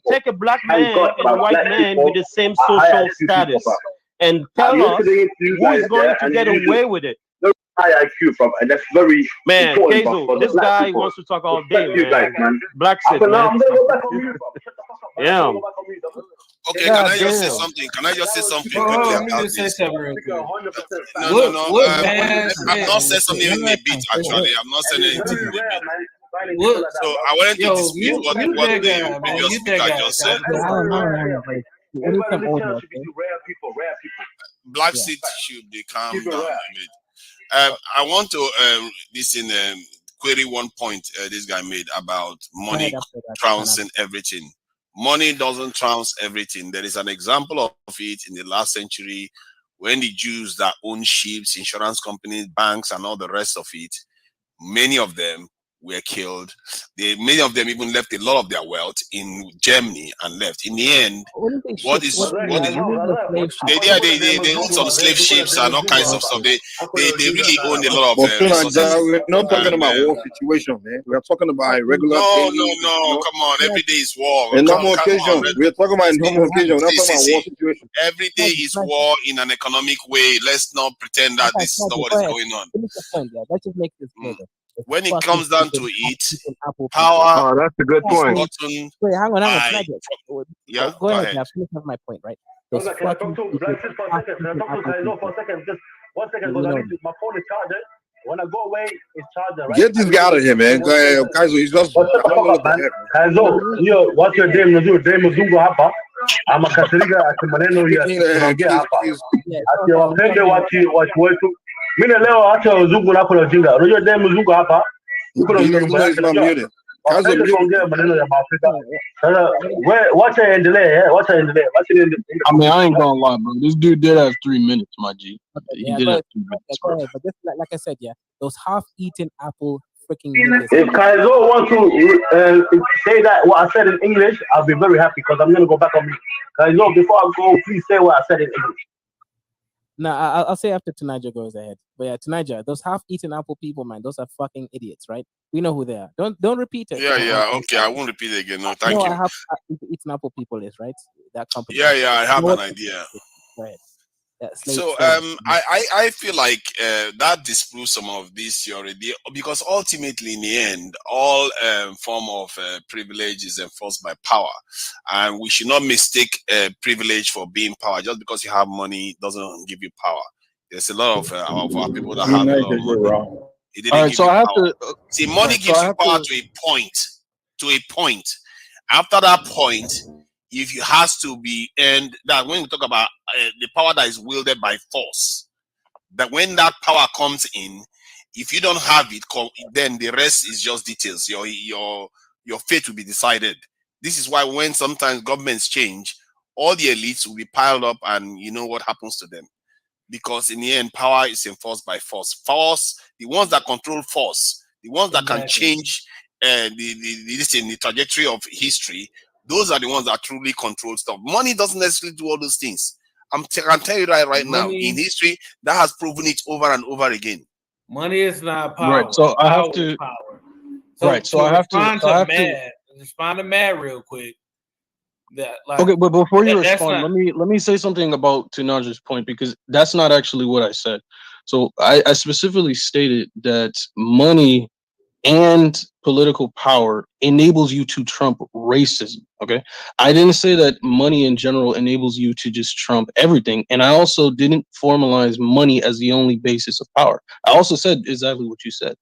Take a black man and a white man with the same social status and tell us who is going to get away with it. High IQ, from, and that's very man. Kezo, this guy people. Wants to talk all day, you guys, man. Black shit, man. Yeah. Okay, can I just say something? Can I just say something quickly about this? No. I've not said something in a bit, actually. I'm not saying anything in a bit. So I wanted to dispute what the previous speaker just said. Black seed should be calm down. I want to query one point this guy made about money trouncing everything. Money doesn't trounce everything. There is an example of it in the last century when the Jews that own ships, insurance companies, banks, and all the rest of it, many of them were killed. Many of them even left a lot of their wealth in Germany and left. In the end, they own some slave ships and all kinds of stuff. They really own a lot of resources. We're not talking about war situation, man. We are talking about a regular. No, come on. Every day is war. A normal occasion. We're talking about a normal occasion. We're not talking about war situation. Every day is war in an economic way. Let's not pretend that this is not what is going on. Let's just make this clear. When it comes down to it, power. That's a good point. Wait, hang on. Yeah, go ahead. Finish off my point, right? Can I talk to Black for a second? Can I talk to Kaizo for a second? Just 1 second, because my phone is charged. When I go away, it's charged, right? Get this guy out of here, man. Kaizo, he's just. Kaizo, yo, what's your name? Name Mzungu hapa. Ama kasirika ati maneno ya tunaongea hapa. Ati wapende watu wetu. Mimi leo acha Mzungu na kuna ujinga. Unajua name Mzungu hapa. Uko na nyumba yake. Kaizo tunaongea maneno ya Afrika. Sasa wacha endelee. I mean, I ain't gonna lie, bro. This dude did have 3 minutes, my G. He did have 3 minutes. But just like I said, those half-eaten apple freaking. If Kaizo wants to say that what I said in English, I'll be very happy because I'm gonna go back on mute. Kaizo, before I go, please say what I said in English. No, I'll say after Tunija goes ahead. But yeah, Tunija, those half-eaten apple people, man, those are fucking idiots, right? We know who they are. Don't repeat it. Yeah. Okay, I won't repeat it again. No, thank you. I have eaten apple people is right. That company. Yeah, I have an idea. Go ahead. So I feel like that disproves some of this theory because ultimately in the end all form of privilege is enforced by power, and we should not mistake privilege for being power. Just because you have money doesn't give you power. There's a lot of our people that have a lot of money. All right, so I have to see money gives you power to a point. To a point. After that point, if it has to be, and that when we talk about the power that is wielded by force, that when that power comes in, if you don't have it, then the rest is just details. Your fate will be decided. This is why when sometimes governments change, all the elites will be piled up, and you know what happens to them, because in the end, power is enforced by force. Force, the ones that control force, the ones that can change the trajectory of history. Those are the ones that truly control stuff. Money doesn't necessarily do all those things. I can tell you right now, in history, that has proven it over and over again. Money is not power. Right. So I have to. Right. So I have to. Respond to Matt real quick. Okay, but before you respond, let me say something about Tunaja's point, because that's not actually what I said. So I specifically stated that money and political power enables you to trump racism. Okay, I didn't say that money in general enables you to just trump everything, and I also didn't formalize money as the only basis of power. I also said exactly what you said.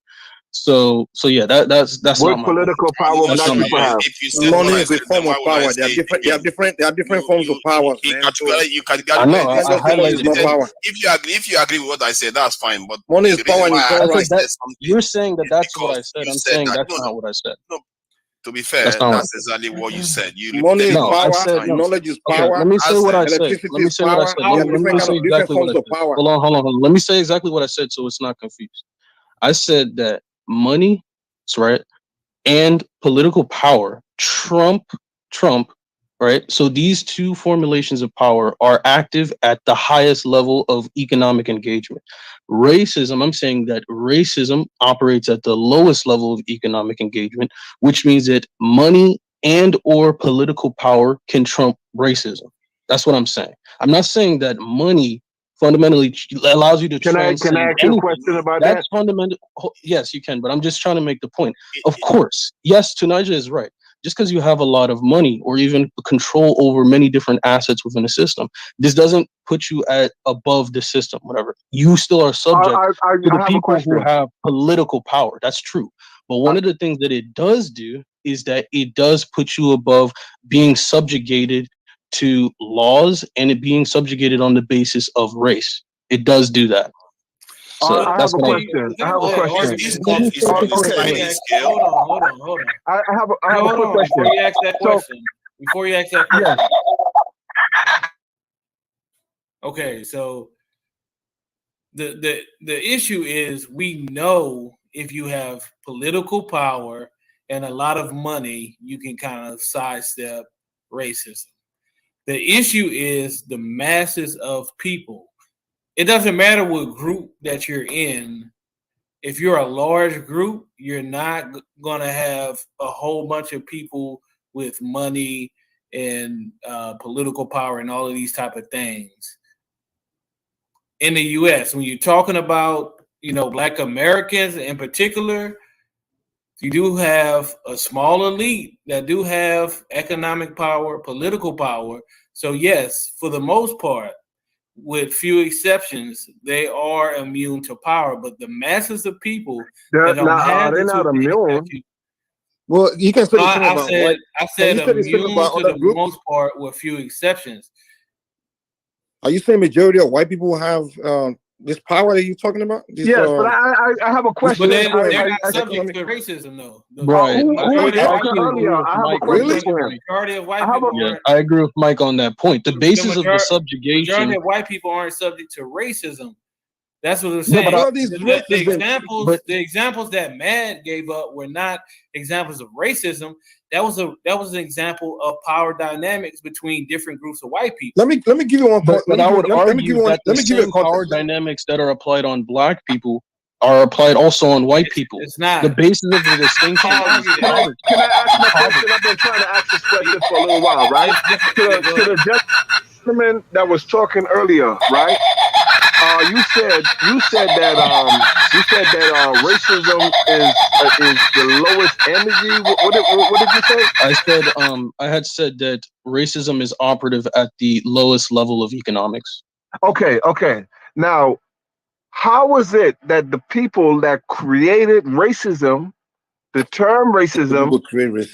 So yeah, that's what not political power black people have. Money is a form of power. There are different forms of power. If you agree with what I said, that's fine. But money is power in its own right. You're saying that that's what I said. I'm saying that's not what I said. To be fair, that's exactly what you said. Money is power. Knowledge is power. Let me say what I said. Let me say what I said. Let me say exactly what I said. Hold on. Let me say exactly what I said so it's not confused. I said that money, right, and political power trump, right? So these two formulations of power are active at the highest level of economic engagement. Racism, I'm saying that racism operates at the lowest level of economic engagement, which means that money and or political power can trump racism. That's what I'm saying. I'm not saying that money fundamentally allows you to transcend. Can I ask you a question about that? That's fundamental. Yes, you can, but I'm just trying to make the point. Of course, yes, Tunija is right. Just because you have a lot of money or even control over many different assets within a system, this doesn't put you above the system, whatever. You still are subject to the people who have political power. That's true. But one of the things that it does do is that it does put you above being subjugated to laws and it being subjugated on the basis of race. It does do that. So I have a question. I have a question. I have a quick question. Before you ask that question. Okay, so the issue is, we know if you have political power and a lot of money, you can kind of sidestep racism. The issue is the masses of people. It doesn't matter what group that you're in. If you're a large group, you're not going to have a whole bunch of people with money and political power and all of these type of things. In the U.S., when you're talking about, Black Americans in particular, you do have a small elite that do have economic power, political power. So yes, for the most part, with few exceptions, they are immune to power. But the masses of people that don't have they're not immune. Well, you can say I said immune to the most part, with few exceptions. Are you saying majority of white people have this power that you're talking about? Yes, but I have a question. But they're not subject to racism, though. Right. I have a question. Majority of white people. I agree with Mike on that point. The basis of the subjugation. Majority of white people aren't subject to racism. That's what I'm saying. all these The examples that Mad gave up were not examples of racism. That was an example of power dynamics between different groups of white people. Let me give you one point. But I would argue that the same power dynamics that are applied on black people are applied also on white people. It's not. The basis of the distinction is poverty. Can I ask my question? I've been trying to ask this question for a little while, right? To the gentleman that was talking earlier, right? You said that racism is the lowest energy. What did you say? I had said that racism is operative at the lowest level of economics. Okay. Now, how is it that the people that created racism, the term racism,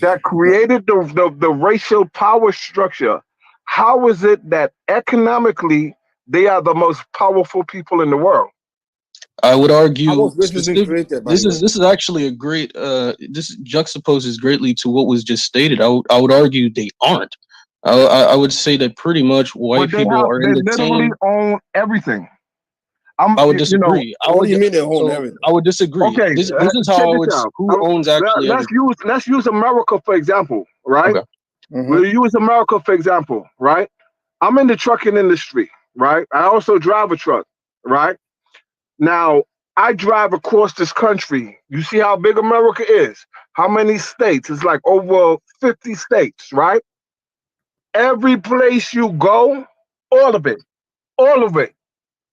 that created the racial power structure, how is it that economically they are the most powerful people in the world? I would argue this is actually a great this juxtaposes greatly to what was just stated. I would argue they aren't. I would say that pretty much white people are in the same. Own everything. I would disagree. What do you mean they own everything? I would disagree. Okay, this is how I would. Who owns actually? Let's use America for example, right? Okay. We'll use America for example, right? I'm in the trucking industry, right? I also drive a truck, right? Now I drive across this country. You see how big America is? How many states? It's like over 50 states, right? Every place you go, all of it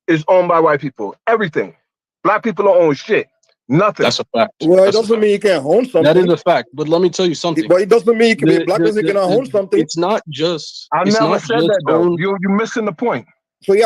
is owned by white people. Everything. Black people don't own shit. Nothing. That's a fact. Well, it doesn't mean you can't own something. That is a fact. But let me tell you something. But it doesn't mean you can be black doesn't cannot own something. It's not just. I never said that though. You're missing the point.